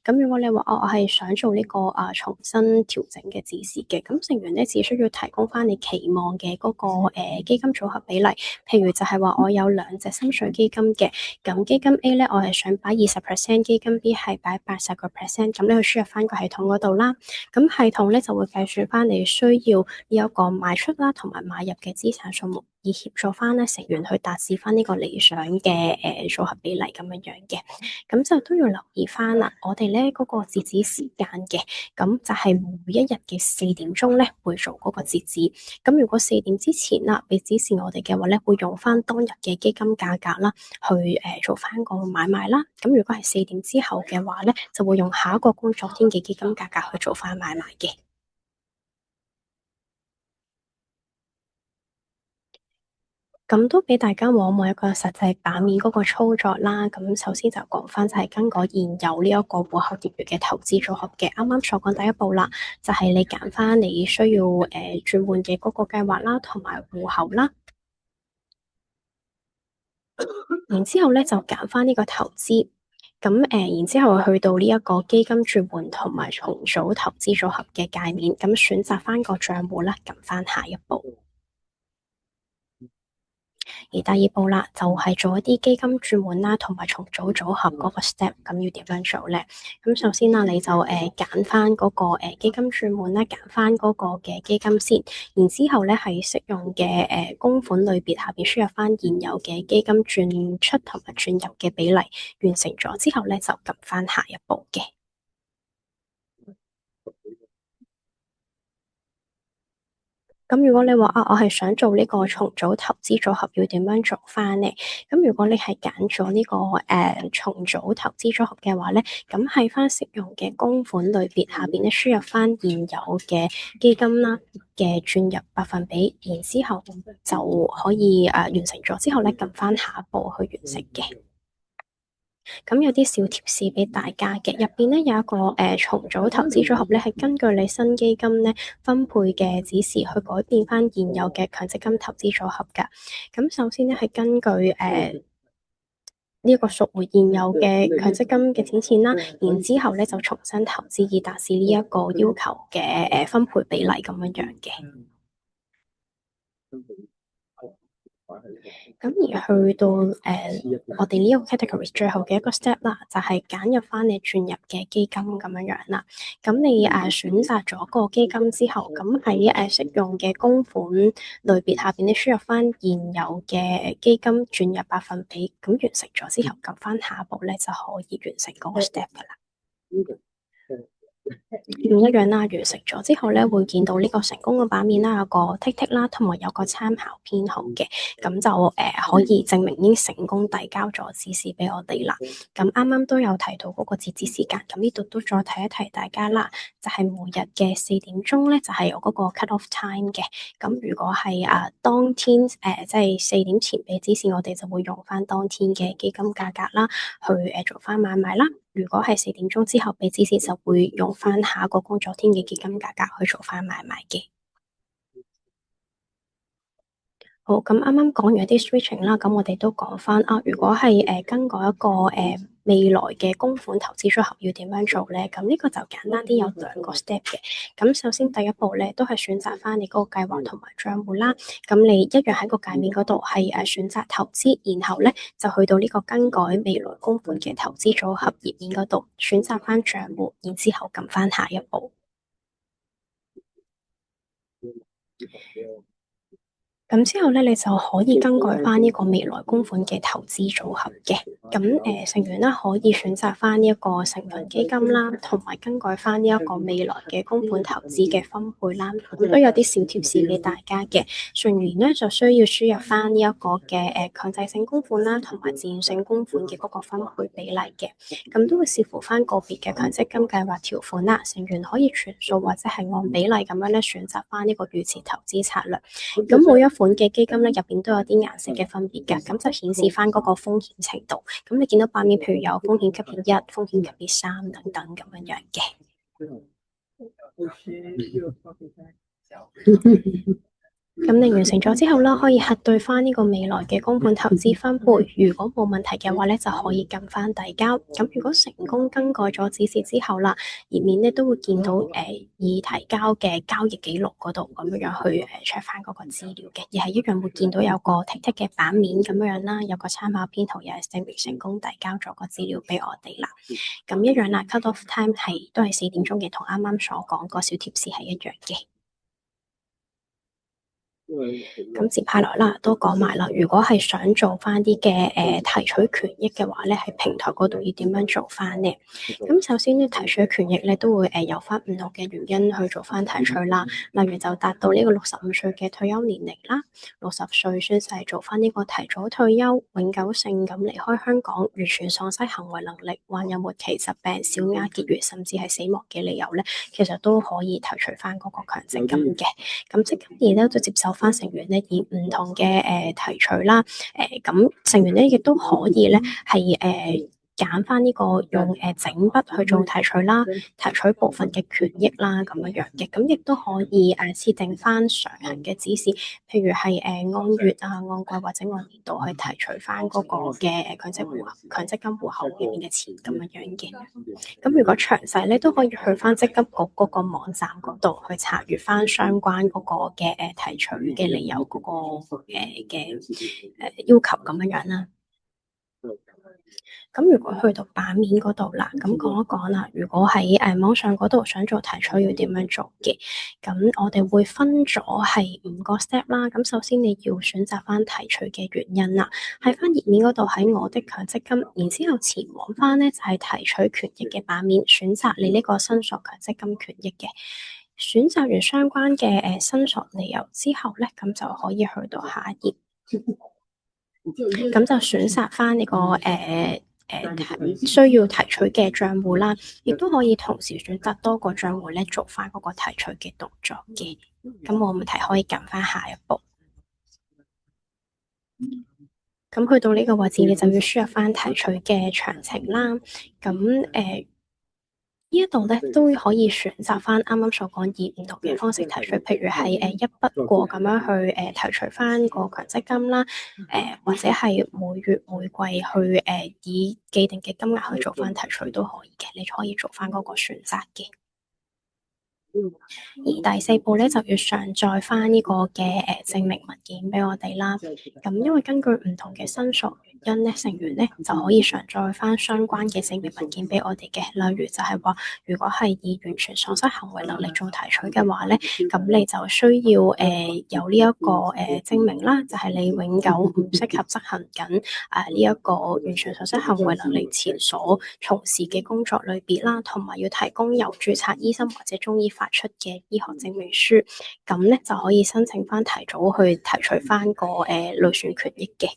咁如果你話我係想做呢個重新調整嘅指示嘅，咁成員咧只需要提供翻你期望嘅嗰個基金組合比例，譬如就係話我有兩隻心水基金嘅，咁基金 A 咧我係想擺20%，基金 B 係擺80%，咁你去輸入翻個系統嗰度啦，咁系統咧就會計算翻你需要呢一個賣出啦同埋買入嘅資產數目，以協助翻咧成員去達至翻呢個理想嘅組合比例咁樣樣嘅，咁就都要留意翻啦，我哋咧嗰個截止時間嘅，咁就係每一日嘅4點鐘咧會做嗰個截止，咁如果4點之前啦俾指示我哋嘅話咧，會用翻當日嘅基金價格啦去做翻個買賣啦，咁如果係4點之後嘅話咧，就會用下一個工作天嘅基金價格去做翻買賣嘅。咁都俾大家望一望一個實際版面嗰個操作啦。咁首先就講翻就係更改現有呢一個戶口結餘嘅投資組合嘅。啱啱所講第一步啦，就係你揀翻你需要轉換嘅嗰個計劃啦，同埋戶口啦。然之後咧就揀翻呢個投資。咁然之後去到呢一個基金轉換同埋重組投資組合嘅界面，咁選擇翻個帳戶啦，撳翻下一步。而第二步啦，就係做一啲基金轉換啦，同埋重組組合嗰個 step，咁要點樣做咧？咁首先啦，你就揀翻嗰個基金轉換啦，揀翻嗰個嘅基金先，然之後咧係適用嘅供款類別下邊輸入翻現有嘅基金轉出同埋轉入嘅比例，完成咗之後咧就撳翻下一步嘅。咁如果你話我係想做呢個重組投資組合，要點樣做翻呢？咁如果你係揀咗呢個重組投資組合嘅話咧，咁喺翻適用嘅供款類別下邊咧，輸入翻現有嘅基金啦嘅轉入百分比，然之後就可以完成咗之後咧，撳翻下一步去完成嘅。咁有啲小貼士俾大家嘅，入邊咧有一個重組投資組合咧，係根據你新基金咧分配嘅指示去改變翻現有嘅強積金投資組合㗎。咁首先咧係根據呢一個贖回現有嘅強積金嘅錢啦，然之後咧就重新投資以達至呢一個要求嘅分配比例咁樣樣嘅。咁而去到我哋呢個 category 最後嘅一個 step 啦，就係揀入翻你轉入嘅基金咁樣樣啦。咁你選擇咗個基金之後，咁喺適用嘅供款類別下邊咧輸入翻現有嘅基金轉入百分比，咁完成咗之後，撳翻下一步咧就可以完成嗰個 step 噶啦。唔一樣啦，完成咗之後咧，會見到呢個成功嘅版面啦，有個剔剔啦，同埋有個參考編號嘅，咁就可以證明已經成功遞交咗指示俾我哋啦。咁啱啱都有提到嗰個截止時間，咁呢度都再提一提大家啦，就係每日嘅4點鐘咧，就係有嗰個 cut off time 嘅。咁如果係當天即係4點前俾指示，我哋就會用翻當天嘅基金價格啦，去做翻買賣啦。如果係4點鐘之後俾指示，就會用翻下一個工作天嘅基金價格去做翻買賣嘅。好，咁啱啱講完一啲 switching 啦，咁我哋都講翻啊，如果係更改一個未來嘅供款投資組合要點樣做咧？咁呢個就簡單啲，有兩個 step 嘅。咁首先第一步咧，都係選擇翻你嗰個計劃同埋帳戶啦。咁你一樣喺個界面嗰度係選擇投資，然後咧就去到呢個更改未來供款嘅投資組合頁面嗰度，選擇翻帳戶，然之後撳翻下一步。咁之後咧，你就可以更改翻呢個未來供款嘅投資組合嘅。咁成員啦可以選擇翻呢一個成分基金啦，同埋更改翻呢一個未來嘅供款投資嘅分配啦。都有啲小貼士俾大家嘅。成員咧就需要輸入翻呢一個嘅強制性供款啦，同埋自願性供款嘅嗰個分配比例嘅。咁都會視乎翻個別嘅強積金計劃條款啦。成員可以全數或者係按比例咁樣咧選擇翻呢個預設投資策略。咁每一款嘅基金咧，入邊都有啲顏色嘅分別嘅，咁就顯示翻嗰個風險程度。咁你見到版面，譬如有風險級別1、風險級別3等等咁樣樣嘅。咁你完成咗之後啦，可以核對翻呢個未來嘅供款投資分配。如果冇問題嘅話咧，就可以撳翻遞交。咁如果成功更改咗指示之後啦，頁面咧都會見到已提交嘅交易記錄嗰度咁樣去check翻嗰個資料嘅，而係一樣會見到有個剔剔嘅版面咁樣啦，有個參考編號，又係證明成功遞交咗個資料俾我哋啦。咁一樣啦，cut off time 都係4點鐘嘅，同啱啱所講個小貼士係一樣嘅。咁接下來啦，都講埋啦。如果係想做翻啲嘅提取權益嘅話咧，喺平台嗰度要點樣做翻呢？咁首先咧，提取權益咧都會有翻唔同嘅原因去做翻提取啦。例如就達到呢個65歲嘅退休年齡啦，60歲宣誓做翻呢個提早退休，永久性咁離開香港，完全喪失行為能力，患有末期疾病、小額結餘甚至係死亡嘅理由咧，其實都可以提取翻嗰個強積金嘅。咁積金易咧就接受翻成員咧以唔同嘅提取啦，咁成員咧亦都可以咧係揀翻呢個用整筆去做提取啦，提取部分嘅權益啦咁樣樣嘅，咁亦都可以設定翻常行嘅指示，譬如係按月啊、按季或者按年度去提取翻嗰個嘅強積金戶口入面嘅錢咁樣樣嘅。咁如果詳細咧都可以去翻積金局嗰個網站嗰度去查閲翻相關嗰個嘅提取嘅理由嗰個要求咁樣樣啦。咁如果去到版面嗰度啦，咁講一講啦。如果喺網上嗰度想做提取要點樣做嘅？咁我哋會分咗係5個 step 啦。咁首先你要選擇翻提取嘅原因啦，喺翻頁面嗰度喺我的強積金，然之後前往翻咧就係提取權益嘅版面，選擇你呢個申索強積金權益嘅。選擇完相關嘅申索理由之後咧，咁就可以去到下一頁。咁就選擇翻呢個需要提取嘅帳戶啦，亦都可以同時選擇多個帳戶咧做翻嗰個提取嘅動作嘅。咁冇問題可以撳翻下一步。咁去到呢個位置，你就要輸入翻提取嘅詳情啦。咁呢一度咧都可以選擇翻啱啱所講以唔同嘅方式提取，譬如係一筆過咁樣去提取翻個強積金啦，或者係每月每季去以既定嘅金額去做翻提取都可以嘅，你可以做翻嗰個選擇嘅。而第4步咧就要上載翻呢個嘅證明文件俾我哋啦。咁因為根據唔同嘅申索原因咧，成員咧就可以上載翻相關嘅證明文件俾我哋嘅。例如就係話，如果係以完全喪失行為能力做提取嘅話咧，咁你就需要有呢一個證明啦，就係你永久唔適合執行緊呢一個完全喪失行為能力前所從事嘅工作類別啦，同埋要提供由註冊醫生或者中醫發出嘅醫學證明書，咁咧就可以申請翻提早去提取翻個累算權益嘅。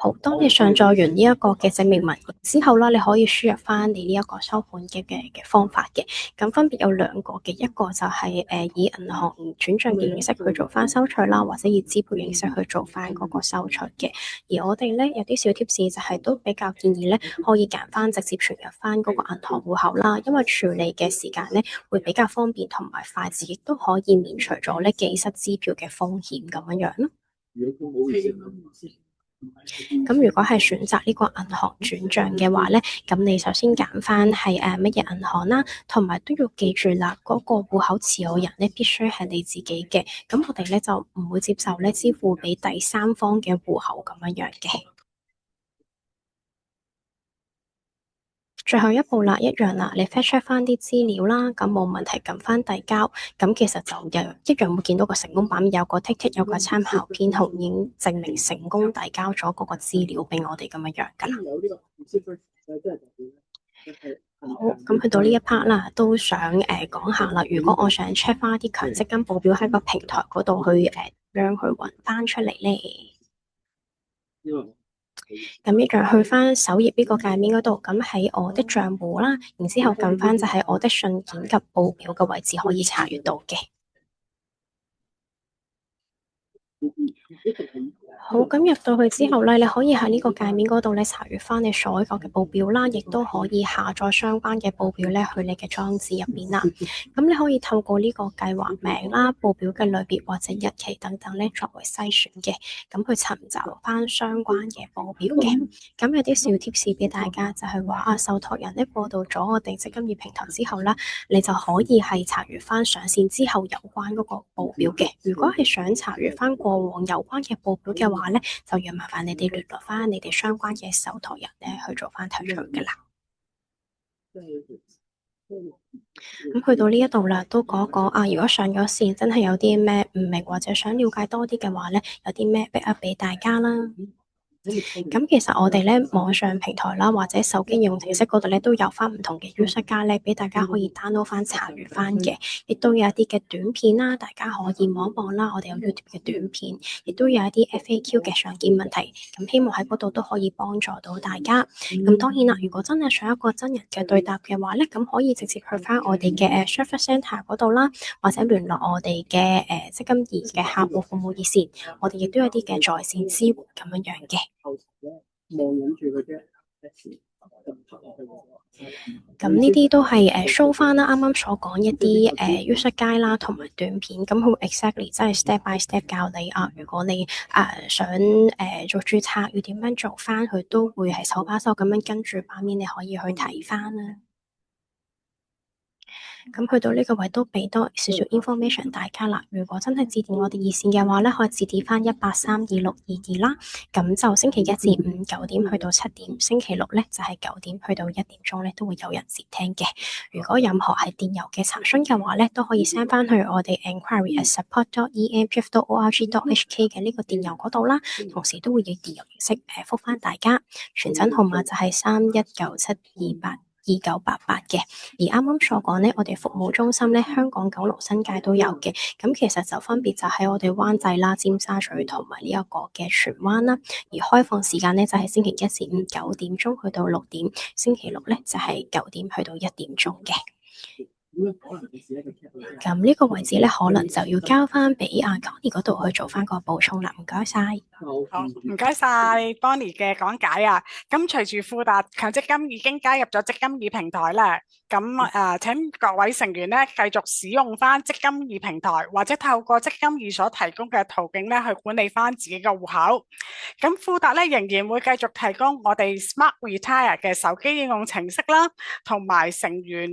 好，當你上載完呢一個嘅證明文件之後啦，你可以輸入翻你呢一個收款嘅方法嘅。咁分別有兩個嘅，一個就係以銀行轉賬嘅形式去做翻收取啦，或者以支付形式去做翻嗰個收取嘅。而我哋咧有啲小貼士就係都比較建議咧，可以揀翻直接存入翻嗰個銀行戶口啦，因為處理嘅時間咧會比較方便同埋快捷，亦都可以免除咗咧寄失支票嘅風險咁樣樣咯。咁如果係選擇呢個銀行轉賬嘅話咧，咁你首先揀翻係乜嘢銀行啦，同埋都要記住啦，嗰個戶口持有人咧必須係你自己嘅，咁我哋咧就唔會接受咧支付俾第三方嘅戶口咁樣樣嘅。最後一步啦，一樣啦，你 fetch 翻啲資料啦，咁冇問題，撳翻遞交，咁其實就一樣會見到個成功版面有個 tick，有個參考編號，已經證明成功遞交咗嗰個資料俾我哋咁樣樣噶啦。好，咁去到呢一 part 啦，都想講下啦。如果我想 check 翻啲強積金報表喺個平台嗰度去讓佢揾翻出嚟咧。咁一樣去翻首頁呢個界面嗰度，咁喺我的賬戶啦，然之後撳翻就係我的信件及報表嘅位置可以查閱到嘅。好，咁入到去之後咧，你可以喺呢個界面嗰度咧查閱翻你所有嘅報表啦，亦都可以下載相關嘅報表咧去你嘅裝置入邊啦。咁你可以透過呢個計劃名啦、報表嘅類別或者日期等等咧作為篩選嘅，咁去尋找翻相關嘅報表嘅。咁有啲小貼士俾大家就係話受託人咧過渡咗我哋積金易平台之後啦，你就可以係查閱翻上線之後有關嗰個報表嘅。如果係想查閱翻過往有關嘅報表嘅話咧，就要麻煩你哋聯絡翻你哋相關嘅受託人咧去做翻提取噶啦。咁去到呢一度啦，都講一講如果上咗線真係有啲咩唔明或者想了解多啲嘅話咧，有啲咩 back up 俾大家啦。咁其實我哋咧網上平台啦，或者手機應用程式嗰度咧都有翻唔同嘅 user guide 咧，俾大家可以 download 翻查閱翻嘅，亦都有一啲嘅短片啦，大家可以望一望啦。我哋有 YouTube 嘅短片，亦都有一啲 FAQ 嘅常見問題，咁希望喺嗰度都可以幫助到大家。咁當然啦，如果真係想一個真人嘅對答嘅話咧，咁可以直接去翻我哋嘅service centre 嗰度啦，或者聯絡我哋嘅積金易嘅客戶服務熱線，我哋亦都有啲嘅在線支援咁樣樣嘅。咁呢啲都係show 翻啦，啱啱所講一啲user guide啦，同埋短片，咁佢 exactly 真係 step by step 教你如果你想做註冊要點樣做翻，佢都會係手把手咁樣跟住版面，你可以去睇翻啦。咁去到呢個位都俾多少少 information 大家啦。如果真係致電我哋熱線嘅話咧，可以致電翻1832622啦。咁就星期一至五9點去到7點，星期六咧就係9點去到1點鐘咧都會有人接聽嘅。如果任何係電郵嘅查詢嘅話咧，都可以 send 翻去我哋 enquiry@support.emgf.org.hk 嘅呢個電郵嗰度啦。同時都會以電郵形式覆翻大家。傳真號碼就係3197282988嘅。而啱啱所講咧，我哋服務中心咧，香港、九龍、新界都有嘅。咁其實就分別就喺我哋灣仔啦、尖沙咀同埋呢一個嘅荃灣啦。而開放時間咧就係星期一至五9點鐘去到6點，星期六咧就係9點去到1點鐘嘅。咁呢個位置咧，可能就要交翻俾Connie 嗰度去做翻個補充啦。唔該晒。好，唔該晒 Bonnie 嘅講解啊。咁隨住富達強積金已經加入咗積金易平台啦。咁請各位成員咧繼續使用翻積金易平台，或者透過積金易所提供嘅途徑咧去管理翻自己嘅戶口。咁富達咧仍然會繼續提供我哋 Smart Retire 嘅手機應用程式啦，同埋成員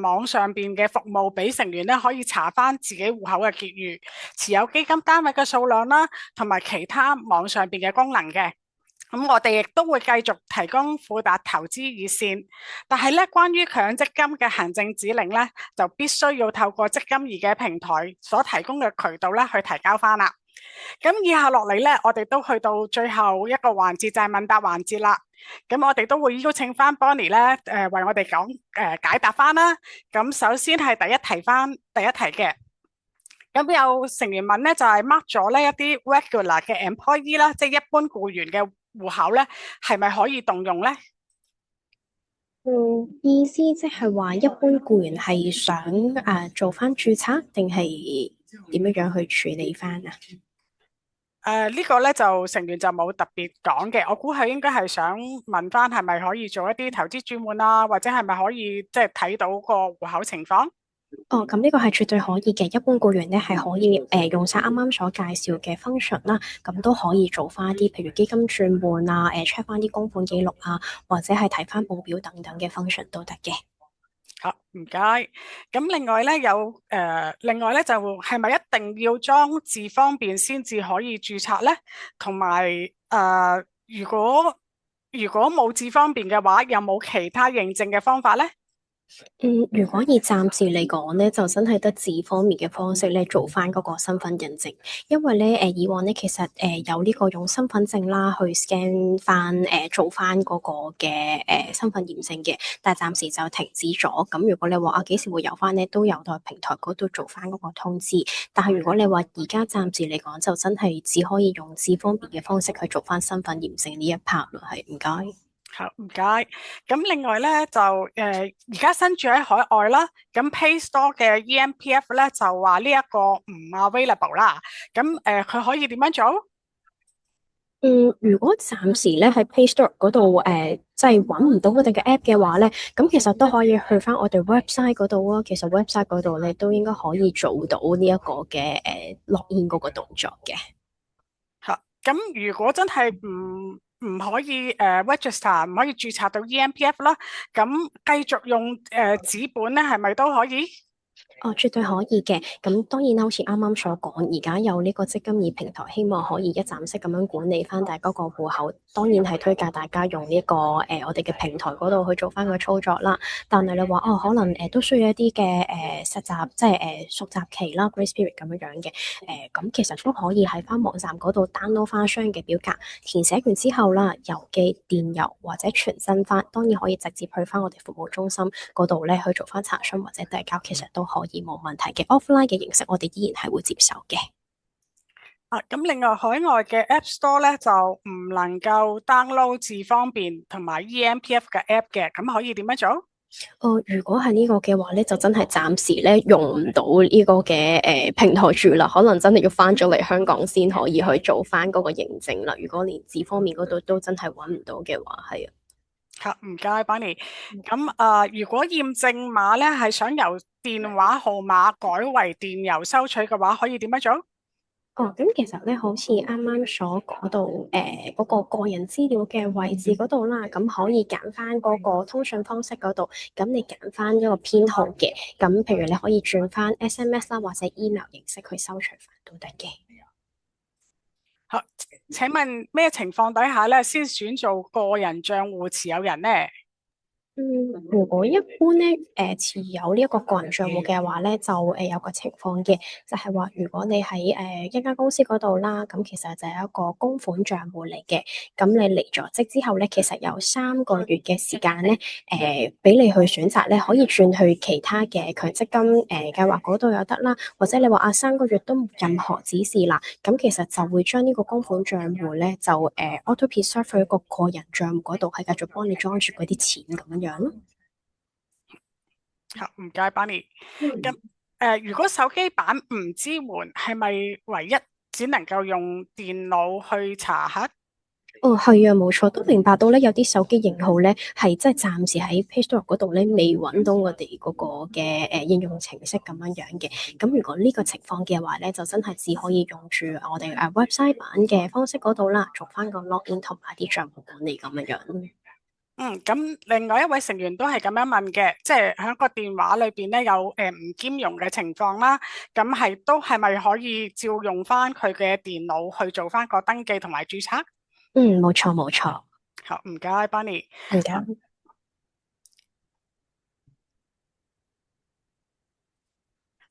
網上邊嘅服務，俾成員咧可以查翻自己戶口嘅結餘、持有基金單位嘅數量啦，同埋其他網上邊嘅功能嘅。咁我哋亦都會繼續提供富達投資熱線，但係咧關於強積金嘅行政指令咧，就必須要透過積金易嘅平台所提供嘅渠道咧去提交翻啦。咁以下落嚟咧，我哋都去到最後一個環節，就係問答環節啦。咁我哋都會邀請翻 Bonnie 咧，為我哋解答翻啦。咁首先係第一題嘅。咁有成員問咧，就係 mark 咗呢一啲 regular 嘅 employee 啦，即係一般僱員嘅戶口咧，係咪可以動用咧？意思即係話一般僱員係想做翻註冊，定係點樣樣去處理翻啊？呢個咧就成員就冇特別講嘅，我估佢應該係想問翻係咪可以做一啲投資轉換啊，或者係咪可以即係睇到個戶口情況？哦，咁呢個係絕對可以嘅。一般僱員咧係可以用晒啱啱所介紹嘅 function 啦，咁都可以做翻啲譬如基金轉換啊，check 翻啲供款記錄啊，或者係睇翻報表等等嘅 function 都得嘅。好，唔該。咁另外咧就係咪一定要裝置方便先至可以註冊咧？同埋如果冇智方便嘅話，有冇其他認證嘅方法咧？如果以暫時嚟講咧，就真係得智方面嘅方式咧做翻嗰個身份認證，因為咧以往咧其實有呢個用身份證啦去 scan 翻做翻嗰個嘅身份驗證嘅，但係暫時就停止咗。咁如果你話幾時會有翻咧，都有待平台嗰度做翻嗰個通知。但係如果你話而家暫時嚟講，就真係只可以用智方便嘅方式去做翻身份驗證呢一 part 咯，係唔該。好，唔該。咁另外咧就而家身處喺海外啦，咁 PayStore 嘅 EMPF 咧就話呢一個唔 available 啦。咁佢可以點樣做？如果暫時咧喺 Play Store 嗰度即係揾唔到我哋嘅 app 嘅話咧，咁其實都可以去翻我哋 website 嗰度啊。其實 website 嗰度咧都應該可以做到呢一個嘅login 嗰個動作嘅。嚇，咁如果真係唔可以register，唔可以註冊到 EMPF 啦，咁繼續用紙本咧，係咪都可以？哦，絕對可以嘅。咁當然啦，好似啱啱所講，而家有呢個積金易平台，希望可以一站式咁樣管理翻大家個戶口。當然係推介大家用呢、個我哋嘅平台嗰度去做翻個操作啦。但係你話可能都需要一啲嘅實習，即係熟習期啦，grace period 咁樣樣嘅。咁其實都可以喺翻網站嗰度 download 翻相應嘅表格，填寫完之後啦，郵寄、電郵或者傳真翻，當然可以直接去翻我哋服務中心嗰度咧去做翻查詢或者遞交，其實都可以冇問題嘅。offline 嘅形式我哋依然係會接受嘅。咁另外海外嘅 App Store 咧就唔能夠 download 智方便同埋 EMPF 嘅 app 嘅，咁可以點樣做？如果係呢個嘅話咧，就真係暫時咧用唔到呢個嘅平台住啦，可能真係要翻咗嚟香港先可以去做翻嗰個認證啦。如果連字方面嗰度都真係揾唔到嘅話，係啊。好，唔該，Bonnie。咁如果驗證碼咧係想由電話號碼改為電郵收取嘅話，可以點樣做？咁其實咧，好似啱啱所講到，嗰個個人資料嘅位置嗰度啦，咁可以揀翻嗰個通訊方式嗰度，咁你揀翻一個編號嘅，咁譬如你可以轉翻 SMS 啦，或者 email 形式去收取翻都得嘅。好，請問咩情況底下咧先選做個人賬戶持有人呢？如果一般咧，持有呢一個個人帳戶嘅話咧，就有個情況嘅，就係話如果你喺一間公司嗰度啦，咁其實就係一個供款帳戶嚟嘅。咁你離咗職之後咧，其實有3個月嘅時間咧，俾你去選擇咧，可以轉去其他嘅強積金計劃嗰度又得啦，或者你話3個月都冇任何指示啦，咁其實就會將呢個供款帳戶咧就auto preserve 去一個個人帳戶嗰度，係繼續幫你裝住嗰啲錢咁樣樣咯。好，唔該，Bonnie。咁如果手機版唔支援，係咪唯一只能夠用電腦去查核？係啊，冇錯，都明白到咧，有啲手機型號咧係即係暫時喺 Play Store 嗰度咧未揾到我哋嗰個嘅應用程式咁樣樣嘅。咁如果呢個情況嘅話咧，就真係只可以用住我哋website 版嘅方式嗰度啦，做翻個 login 同埋啲賬戶管理咁樣樣。咁另外一位成員都係咁樣問嘅，即係喺個電話裏邊咧有唔兼容嘅情況啦，咁係咪可以照用翻佢嘅電腦去做翻個登記同埋註冊？冇錯冇錯。好，唔該，Bonnie。唔該。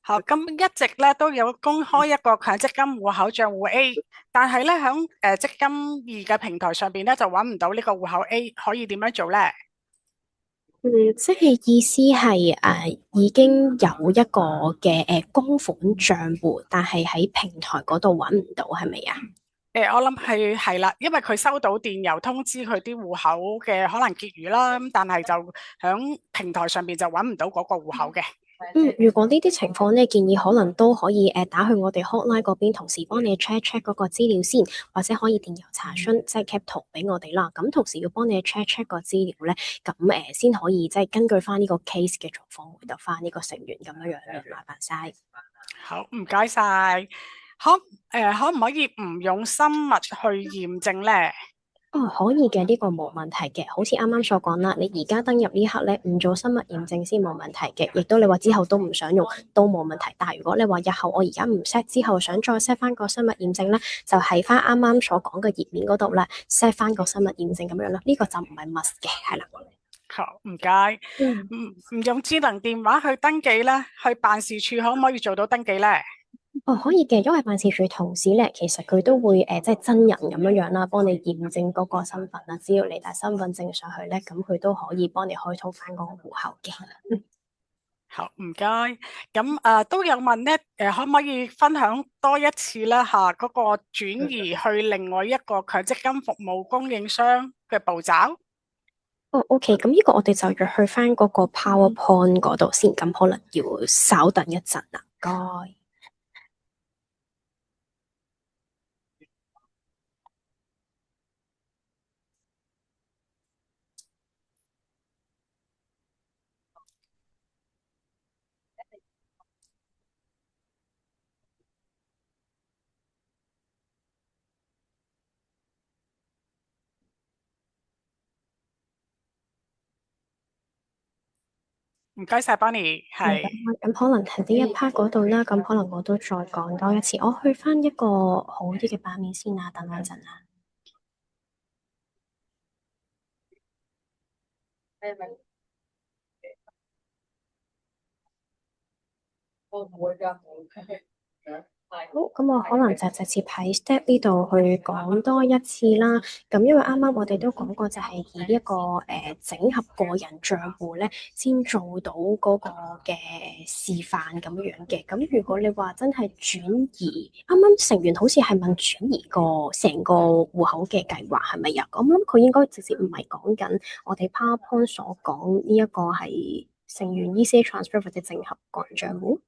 好，咁一直咧都有公開一個強積金戶口賬戶 A，但係咧喺積金易嘅平台上邊咧就揾唔到呢個戶口 A，可以點樣做咧？即係意思係已經有一個嘅供款賬戶，但係喺平台嗰度揾唔到，係咪啊？我諗係啦，因為佢收到電郵通知佢啲戶口嘅可能結餘啦，咁但係就響平台上邊就揾唔到嗰個戶口嘅。如果呢啲情況咧，建議可能都可以打去我哋 hotline 嗰邊，同時幫你 check check 嗰個資料先，或者可以電郵查詢，即係 cap 圖俾我哋啦。咁同時要幫你 check check 個資料咧，咁先可以即係根據翻呢個 case 嘅狀況回答翻呢個成員咁樣樣嘅，麻煩晒。好，唔該晒。可唔可以唔用生物去驗證咧？哦，可以嘅，呢個冇問題嘅。好似啱啱所講啦，你而家登入呢刻咧，唔做生物驗證先冇問題嘅，亦都你話之後都唔想用都冇問題。但係如果你話日後我而家唔 set，之後想再 set 翻個生物驗證咧，就喺翻啱啱所講嘅頁面嗰度咧 set 翻個生物驗證咁樣啦。呢個就唔係 must 嘅，係啦。好，唔該。嗯。唔用智能電話去登記咧，去辦事處可唔可以做到登記咧？哦，可以嘅，因為辦事處同事咧，其實佢都會即係真人咁樣樣啦，幫你驗證嗰個身份啦。只要你帶身份證上去咧，咁佢都可以幫你開通翻嗰個戶口嘅。好，唔該。咁都有問咧，可唔可以分享多一次咧吓嗰個轉移去另外一個強積金服務供應商嘅步驟？哦，OK，咁呢個我哋就要去翻嗰個 PowerPoint 嗰度先，咁可能要稍等一陣啦，唔該。唔該晒，Bonnie，係。咁可能喺呢一 part 嗰度啦，咁可能我都再講多一次，我去翻一個好啲嘅版面先啊，等我一陣啊。好，咁我可能就直接喺 step 呢度去講多一次啦。咁因為啱啱我哋都講過，就係以一個整合個人帳戶咧，先做到嗰個嘅示範咁樣嘅。咁如果你話真係轉移，啱啱成員好似係問轉移個成個戶口嘅計劃係咪啊？咁我諗佢應該直接唔係講緊我哋 PowerPoint 所講呢一個係成員 ECA transfer 或者整合個人帳戶。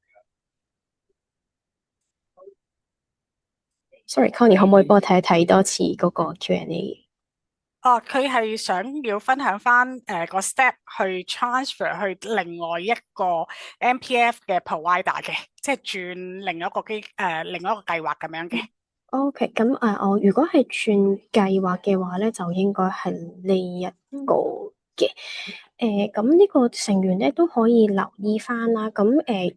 Sorry，Connie，可唔可以幫我睇一睇多次嗰個 Q&A？哦，佢係想要分享翻個 step 去 transfer 去另外一個 MPF 嘅 provider 嘅，即係轉另一個計劃咁樣嘅。OK，咁我如果係轉計劃嘅話咧，就應該係呢一個嘅。咁呢個成員咧都可以留意翻啦。咁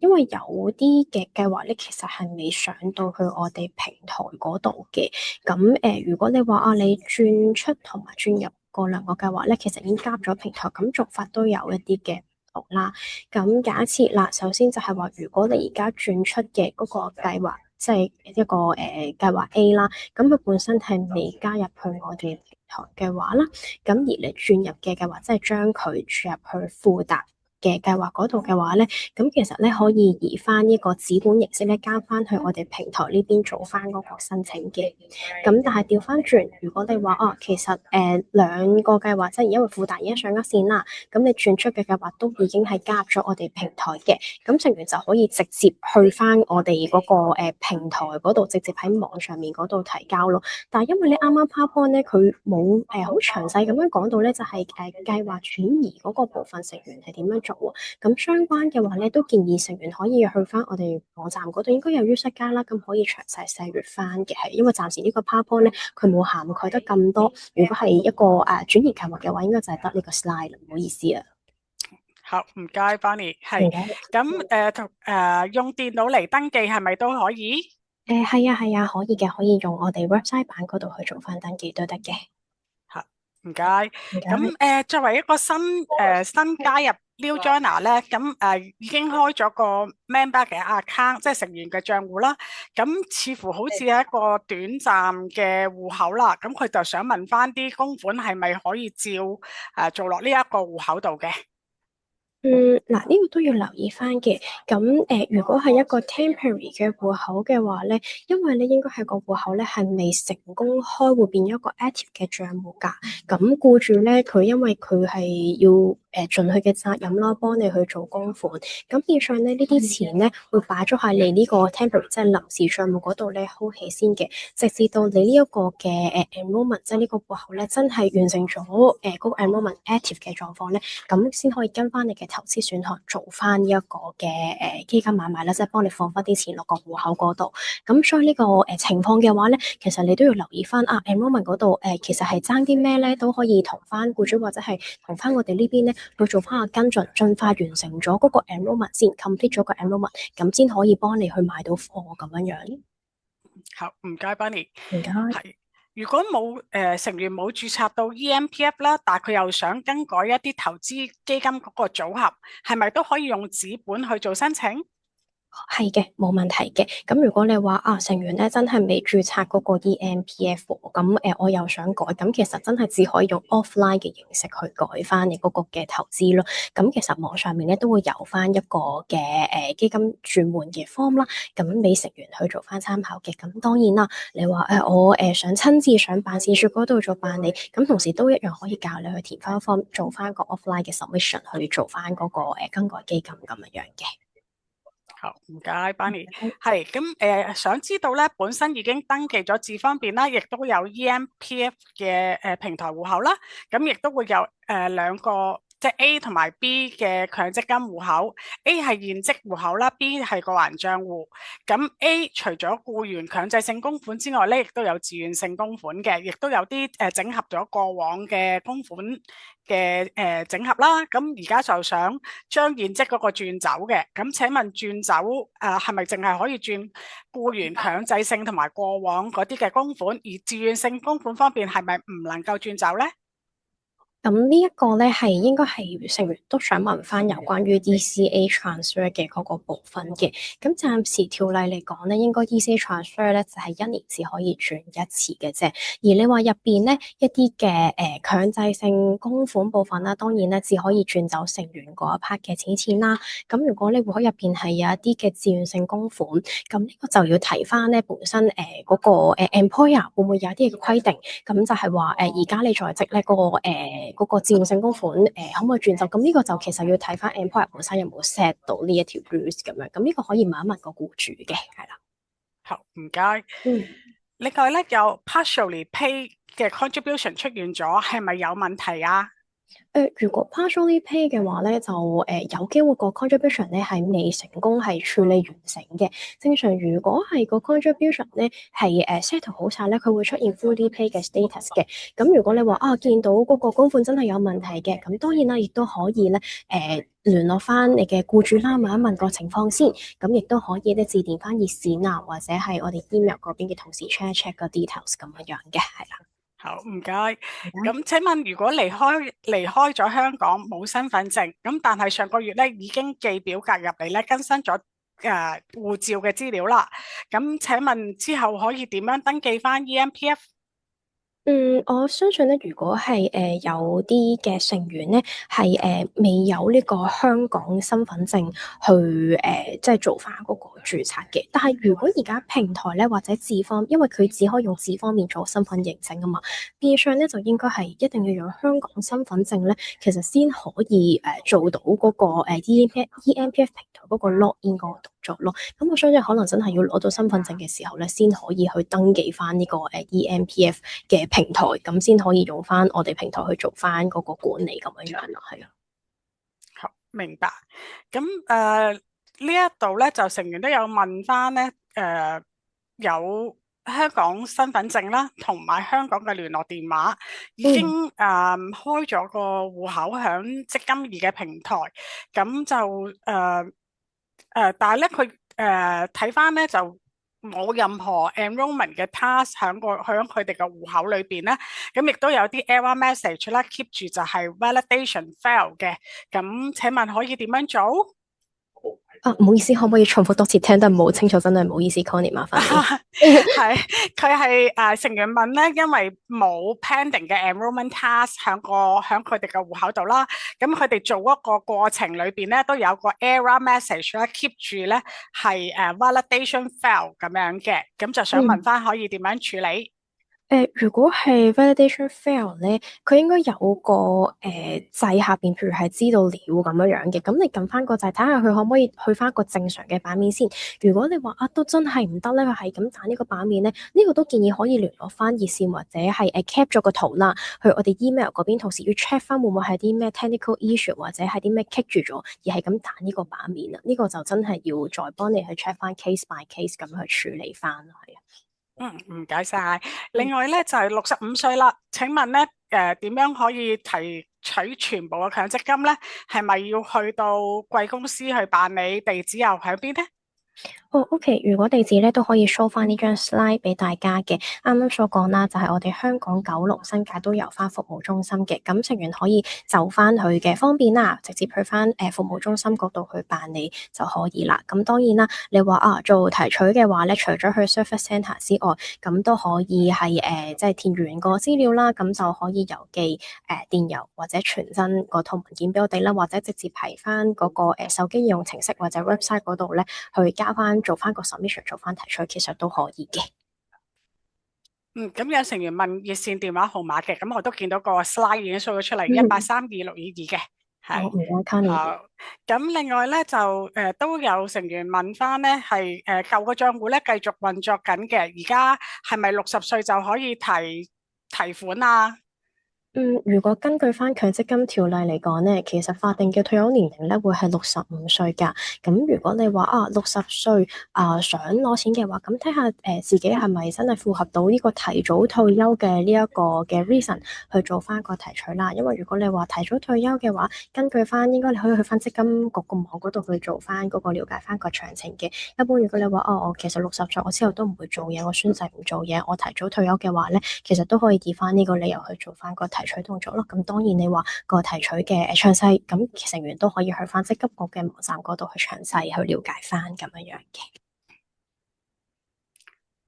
因為有啲嘅計劃咧，其實係未上到去我哋平台嗰度嘅。咁如果你話啊，你轉出同埋轉入嗰兩個計劃咧，其實已經加咗平台，咁做法都有一啲嘅唔同啦。咁假設啦，首先就係話，如果你而家轉出嘅嗰個計劃，即係一個計劃 A 啦，咁佢本身係未加入去我哋平台嘅話啦，咁而你轉入嘅計劃，即係將佢轉入去富達嘅計劃嗰度嘅話咧，咁其實咧可以移翻一個紙本形式咧，交翻去我哋平台呢邊做翻嗰個申請嘅。咁但係調翻轉，如果你話哦，其實兩個計劃即係因為富達已經上咗線啦，咁你轉出嘅計劃都已經係加入咗我哋平台嘅，咁成員就可以直接去翻我哋嗰個平台嗰度，直接喺網上面嗰度提交咯。但係因為你啱啱 PowerPoint 咧，佢冇好詳細咁樣講到咧，就係計劃轉移嗰個部分成員係點樣做喎。咁相關嘅話咧，都建議成員可以去翻我哋網站嗰度，應該有 user 加啦，咁可以詳細細閱翻嘅。係因為暫時呢個 PowerPoint 咧，佢冇涵蓋得咁多。如果係一個轉移計劃嘅話，應該就係得呢個 slide 啦，唔好意思啊。好，唔該，Bonnie，係。咁用電腦嚟登記係咪都可以？係啊係啊，可以嘅，可以用我哋 website 版嗰度去做翻登記都得嘅。好，唔該。咁作為一個新加入 new joiner 咧，咁已經開咗個 member 嘅 account，即係成員嘅賬戶啦。咁似乎好似係一個短暫嘅戶口啦。咁佢就想問翻啲供款係咪可以照做落呢一個戶口度嘅？嗱，呢個都要留意翻嘅。咁如果係一個 temporary 嘅戶口嘅話咧，因為咧應該係個戶口咧係未成功開會變咗一個 active 嘅帳戶㗎。咁僱主咧佢因為佢係要盡佢嘅責任啦，幫你去做供款。咁變相咧呢啲錢咧會擺咗喺你呢個 temporary 即係臨時帳戶嗰度咧 hold 起先嘅，直至到你呢一個嘅enrollment 即係呢個戶口咧真係完成咗嗰個 enrollment active 嘅狀況咧。咁先可以跟翻你嘅投資選項做翻呢一個嘅基金買賣啦，即係幫你放翻啲錢落個戶口嗰度。咁所以呢個情況嘅話咧，其實你都要留意翻enrollment 嗰度其實係爭啲咩咧，都可以同翻僱主或者係同翻我哋呢邊咧去做翻個跟進，盡快完成咗嗰個 enrollment 先 complete 咗個 enrollment，咁先可以幫你去買到貨咁樣樣。好，唔該，Bonnie。唔該。係，如果冇成員冇註冊到 EMPF 啦，但係佢又想更改一啲投資基金嗰個組合，係咪都可以用紙本去做申請？係嘅，冇問題嘅。咁如果你話成員咧真係未註冊嗰個 EMPF 喎，咁我又想改，咁其實真係只可以用 offline 嘅形式去改翻你嗰個嘅投資咯。咁其實網上面咧都會有翻一個嘅基金轉換嘅 form 啦，咁俾成員去做翻參考嘅。咁當然啦，你話我想親自上辦事處嗰度做辦理，咁同時都一樣可以教你去填翻 form，做翻個 offline 嘅 submission 去做翻嗰個更改基金咁樣嘅。好，唔該，Bonnie。係咁想知道咧，本身已經登記咗智方便啦，亦都有 EMPF 嘅平台戶口啦，咁亦都會有兩個。即係 A 同埋 B 嘅強積金戶口，A 係現職戶口啦，B 係個人帳戶。咁 A 除咗僱員強制性供款之外咧，亦都有自願性供款嘅，亦都有啲整合咗過往嘅供款嘅整合啦。咁而家就想將現職嗰個轉走嘅，咁請問轉走係咪淨係可以轉僱員強制性同埋過往嗰啲嘅供款，而自願性供款方面係咪唔能夠轉走咧？咁呢一個咧係應該係成員都想問翻有關於 ECA transfer 嘅嗰個部分嘅。咁暫時條例嚟講咧，應該 ECA transfer 咧就係一年只可以轉一次嘅啫。而你話入邊咧一啲嘅強制性供款部分啦，當然咧只可以轉走成員嗰一 part 嘅錢啦。咁如果你戶口入邊係有一啲嘅自願性供款，咁呢個就要提翻咧本身嗰個employer 會唔會有一啲嘅規定？咁就係話而家你在職咧嗰個自願性供款可唔可以轉走？咁呢個就其實要睇翻 employer 本身有冇 set 到呢一條 rules 咁樣。咁呢個可以問一問個僱主嘅，係啦。好，唔該。另外咧，有 partially pay 嘅 contribution 出現咗，係咪有問題啊？如果 partially pay 嘅話咧，就有機會個 contribution 咧係未成功係處理完成嘅。正常如果係個 contribution 咧係settle 好晒咧，佢會出現 fully pay 嘅 status 嘅。咁如果你話見到嗰個供款真係有問題嘅，咁當然啦，亦都可以咧聯絡翻你嘅僱主啦，問一問個情況先。咁亦都可以咧致電翻熱線啊，或者係我哋 email 嗰邊嘅同事 check 一 check 個 details 咁樣嘅，係啦。好，唔該。咁請問，如果離開咗香港冇身份證，咁但係上個月咧已經寄表格入嚟咧更新咗護照嘅資料啦，咁請問之後可以點樣登記翻 EMPF？我相信咧，如果係有啲嘅成員咧，係未有呢個香港身份證去即係做翻嗰個註冊嘅。但係如果而家平台咧或者智方，因為佢只可以用智方面做身份認證啊嘛，變相咧就應該係一定要用香港身份證咧，其實先可以做到嗰個EMPF 平台嗰個 login 嗰個動作咯。咁我相信可能真係要攞到身份證嘅時候咧，先可以去登記翻呢個EMPF 嘅平台，咁先可以用翻我哋平台去做翻嗰個管理咁樣樣咯，係啊。好，明白。咁呢一度咧就成員都有問翻咧，有香港身份證啦，同埋香港嘅聯絡電話，已經開咗個戶口響積金易嘅平台，咁就但係咧佢睇翻咧就冇任何 enrollment 嘅 task 響佢哋嘅戶口裏邊咧，咁亦都有啲 error message 啦，keep 住就係 validation fail 嘅，咁請問可以點樣做？唔好意思，可唔可以重複多次？聽得唔好清楚，真係唔好意思，Connie，麻煩你。係佢係成員問咧，因為冇 pending 嘅 enrollment task 響佢哋嘅戶口度啦，咁佢哋做一個過程裏邊咧都有個 error message 咧 keep 住咧係validation fail 咁樣嘅，咁就想問嗯。翻可以點樣處理？如果係 validation fail 咧，佢應該有個掣下邊，譬如係知道了咁樣樣嘅，咁你撳翻個掣，睇下佢可唔可以去翻個正常嘅版面先。如果你話啊都真係唔得咧，佢係咁彈呢個版面咧，呢個都建議可以聯絡翻熱線或者係cap 咗個圖啦，去我哋 email 嗰邊，同時要 check 翻會唔會係啲咩 technical issue 或者係啲咩棘住咗，而係咁彈呢個版面啊。呢個就真係要再幫你去 check 翻 case by case 咁去處理翻，係啊。唔該晒。嗯。另外咧就係65歲啦，請問咧點樣可以提取全部嘅強積金咧？係咪要去到貴公司去辦理？地址又喺邊咧？哦，OK，如果地址咧都可以 show 翻呢張 slide 俾大家嘅。啱啱所講啦，就係我哋香港九龍新界都有翻服務中心嘅，咁成員可以就翻佢嘅方便啦，直接去翻服務中心嗰度去辦理就可以啦。咁當然啦，你話啊做提取嘅話咧，除咗去 service centre 之外，咁都可以係即係填完個資料啦，咁就可以郵寄電郵或者傳真嗰套文件俾我哋啦，或者直接喺翻嗰個手機應用程式或者 website 嗰度咧去交翻。做翻個 submission，做翻提取，其實都可以嘅。咁有成員問熱線電話號碼嘅，咁我都見到個 slide 已經 show 咗出嚟，1832622嘅，好，係唔該，Connie。好。咁另外咧就都有成員問翻咧，係舊個賬戶咧繼續運作緊嘅，而家係咪60歲就可以提款啊？如果根據翻強積金條例嚟講咧，其實法定嘅退休年齡咧會係65歲㗎。咁如果你話啊60歲想攞錢嘅話，咁睇下自己係咪真係符合到呢個提早退休嘅呢一個嘅 reason 去做翻個提取啦。因為如果你話提早退休嘅話，根據翻應該你可以去翻積金局個網嗰度去做翻嗰個了解翻個詳情嘅。一般如果你話我其實60歲我之後都唔會做嘢，我宣誓唔做嘢，我提早退休嘅話咧，其實都可以以翻呢個理由去做翻個提取動作咯。咁當然你話個提取嘅詳細，咁成員都可以去翻積金局嘅網站嗰度去詳細去了解翻咁樣樣嘅。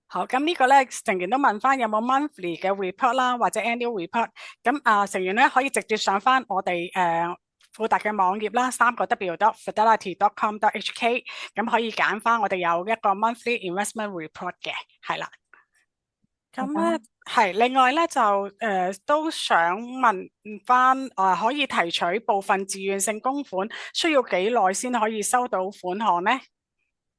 好，咁呢個咧成員都問翻有冇 monthly 嘅 report 啦，或者 annual report。咁成員咧可以直接上翻我哋富達嘅網頁啦，3個W.fidelity.com.hk，咁可以揀翻我哋有一個 monthly investment report 嘅，係啦。咁咧係，另外咧就都想問翻可以提取部分自願性供款，需要幾耐先可以收到款項咧？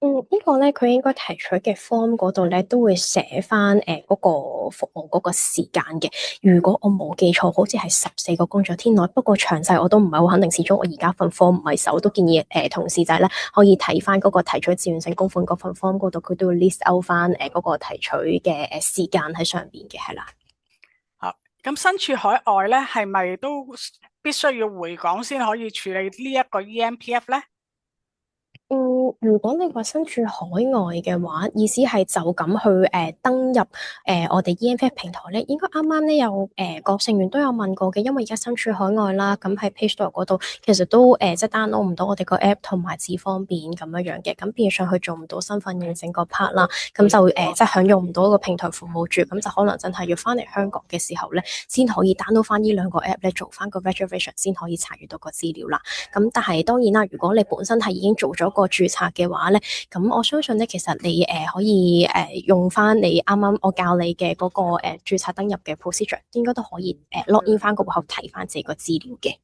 呢個咧佢應該提取嘅 form 嗰度咧都會寫翻嗰個服務嗰個時間嘅。如果我冇記錯，好似係14個工作天內。不過詳細我都唔係好肯定，始終我而家份 form 唔係手，都建議同事仔咧可以睇翻嗰個提取自願性供款嗰份 form 嗰度，佢都會 list out 翻嗰個提取嘅時間喺上邊嘅，係啦。好，咁身處海外咧，係咪都必須要回港先可以處理呢一個 EMPF 咧？如果你話身處海外嘅話，意思係就咁去登入我哋 EMPF 平台咧，應該啱啱咧有個成員都有問過嘅，因為而家身處海外啦，咁喺 Play Store 嗰度其實都即係 download 唔到我哋個 app 同埋智方便咁樣樣嘅，咁變相佢做唔到身份認證個 part 啦，咁就即係享用唔到個平台服務住，咁就可能真係要翻嚟香港嘅時候咧，先可以 download 翻呢兩個 app 咧，做翻個 registration 先可以查閱到個資料啦。咁但係當然啦，如果你本身係已經做咗個註冊嘅話咧，咁我相信咧，其實你可以用翻你啱啱我教你嘅嗰個註冊登入嘅 procedure，應該都可以log in 翻個戶口睇翻自己個資料嘅。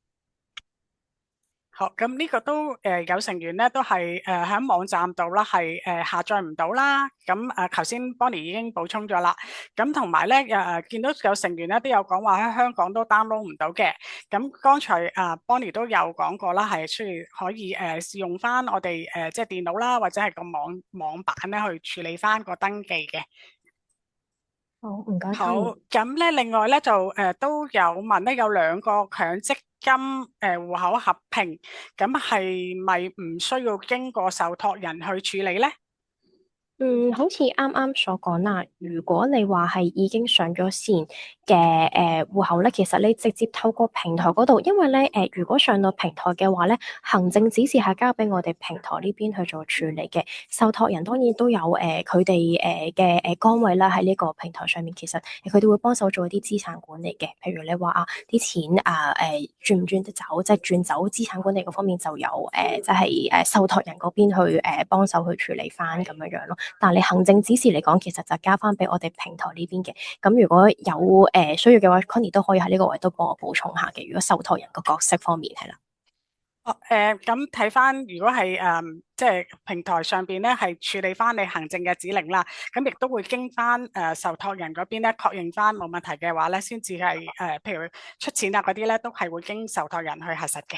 好，咁呢個都有成員咧，都係喺網站度啦，係下載唔到啦。咁頭先 Bonnie 已經補充咗啦。咁同埋咧見到有成員咧都有講話喺香港都 download 唔到嘅。咁剛才Bonnie 都有講過啦，係需要可以試用翻我哋即係電腦啦，或者係個網版咧去處理翻個登記嘅。好，唔該。好，咁咧另外咧就都有問咧，有兩個強積金戶口合併，咁係咪唔需要經過受託人去處理咧？好似啱啱所講啦，如果你話係已經上咗線，戶口咧，其實你直接透過平台嗰度，因為咧如果上到平台嘅話咧，行政指示係交俾我哋平台呢邊去做處理嘅。受託人當然都有佢哋嘅崗位啦，喺呢個平台上面，其實佢哋會幫手做一啲資產管理嘅。譬如你話啊，啲錢轉唔轉得走，即係轉走資產管理嗰方面就有即係受託人嗰邊去幫手去處理翻咁樣樣咯。但係你行政指示嚟講，其實就交翻俾我哋平台呢邊嘅。咁如果有需要嘅話，Connie 都可以喺呢個位都幫我補充下嘅。如果受託人個角色方面係啦。咁睇翻，如果係即係平台上邊咧，係處理翻你行政嘅指令啦，咁亦都會經翻受託人嗰邊咧確認翻冇問題嘅話咧，先至係譬如出錢啊嗰啲咧，都係會經受託人去核實嘅。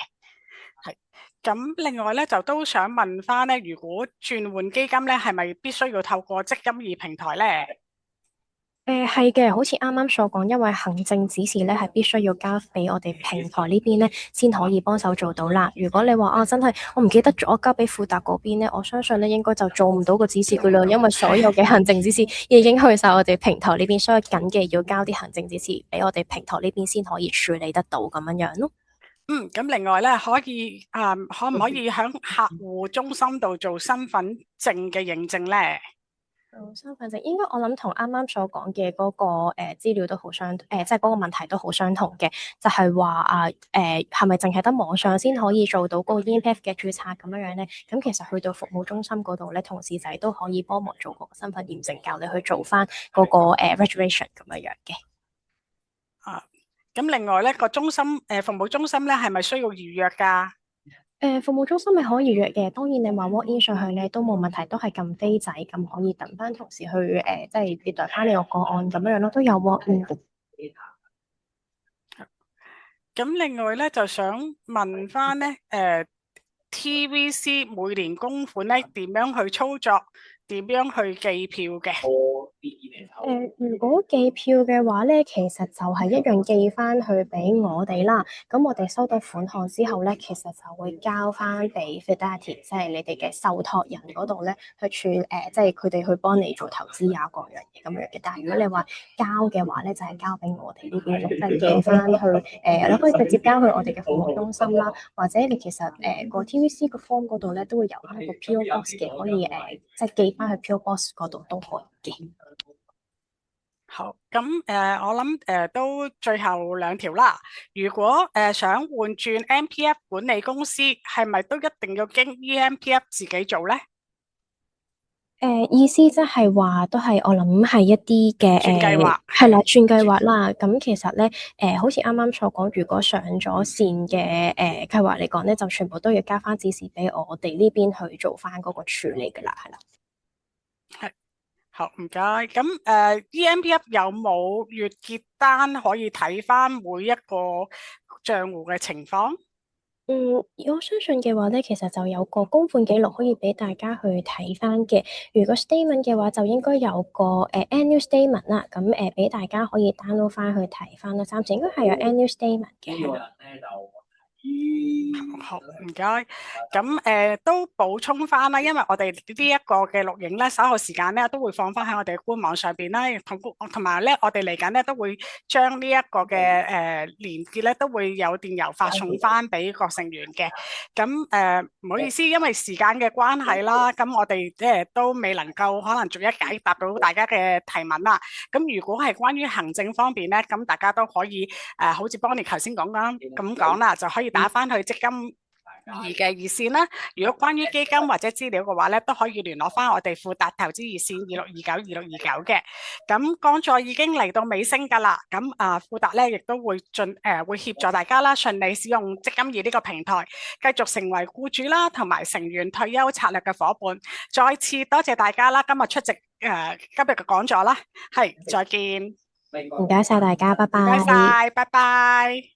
係。咁另外咧，就都想問翻咧，如果轉換基金咧，係咪必須要透過積金易平台咧？係嘅，好似啱啱所講，因為行政指示咧係必須要交俾我哋平台呢邊咧，先可以幫手做到啦。如果你話啊，真係我唔記得咗交俾富達嗰邊咧，我相信咧應該就做唔到個指示噶啦，因為所有嘅行政指示已經去晒我哋平台呢邊，所以緊嘅要交啲行政指示俾我哋平台呢邊先可以處理得到咁樣樣咯。咁另外咧，可唔可以喺客戶中心度做身份證嘅認證咧？身份證應該我諗同啱啱所講嘅嗰個資料都好即係嗰個問題都好相同嘅，就係話係咪淨係得網上先可以做到嗰個 EMPF 嘅註冊咁樣樣咧？咁其實去到服務中心嗰度咧，同事仔都可以幫忙做嗰個身份驗證，教你去做翻嗰個registration 咁樣樣嘅。咁另外咧，個中心服務中心咧係咪需要預約㗎？服務中心係可以預約嘅，當然你話 walk in 上去咧都冇問題，都係撳飛仔咁可以等翻同事去即係接待翻你個個案咁樣樣咯，都有 walk in 嘅。咁另外咧，就想問翻咧，TVC 每年供款咧點樣去操作，點樣去計票嘅？如果寄票嘅話咧，其實就係一樣寄翻去俾我哋啦。咁我哋收到款項之後咧，其實就會交翻俾 Fidelity，即係你哋嘅受託人嗰度咧即係佢哋去幫你做投資啊各樣嘢咁樣嘅。但係如果你話交嘅話咧，就係交俾我哋呢邊，即係寄翻去你可以直接交去我哋嘅服務中心啦，或者你其實個 TVC 個 form 嗰度咧都會有翻個 PO box 嘅，可以即係寄翻去 PO box 嗰度都可以嘅。好，咁我諗都最後兩條啦。如果想換轉 MPF 管理公司，係咪都一定要經 EMPF 自己做咧？意思即係話都係我諗係一啲嘅轉計劃係啦，轉計劃啦。咁其實咧好似啱啱所講，如果上咗線嘅計劃嚟講咧，就全部都要交翻指示俾我哋呢邊去做翻嗰個處理噶啦，係啦。係。好，唔該。咁EMPF 有冇月結單可以睇翻每一個賬戶嘅情況？我相信嘅話咧，其實就有個供款記錄可以俾大家去睇翻嘅。如果 statement 嘅話，就應該有個annual statement 啦。咁俾大家可以 download 翻去睇翻咯。暫時應該係有 annual statement 嘅。好，唔該。咁都補充翻啦，因為我哋呢一個嘅錄影咧，稍後時間咧都會放翻喺我哋嘅官網上邊啦，同埋咧，我哋嚟緊咧都會將呢一個嘅連結咧都會有電郵發送翻俾各成員嘅。咁唔好意思，因為時間嘅關係啦，咁我哋即係都未能夠可能逐一解答到大家嘅提問啦。咁如果係關於行政方面咧，咁大家都可以好似 Bonnie 頭先講咁講啦，就可以打翻去積金易嘅熱線啦。如果關於基金或者資料嘅話咧，都可以聯絡翻我哋富達投資熱線2629嘅。咁講座已經嚟到尾聲㗎啦。咁富達咧亦都會會協助大家啦，順利使用積金易呢個平台，繼續成為僱主啦同埋成員退休策略嘅夥伴。再次多謝大家啦，今日出席今日嘅講座啦，係再見。唔該晒大家，拜拜。唔該晒，拜拜。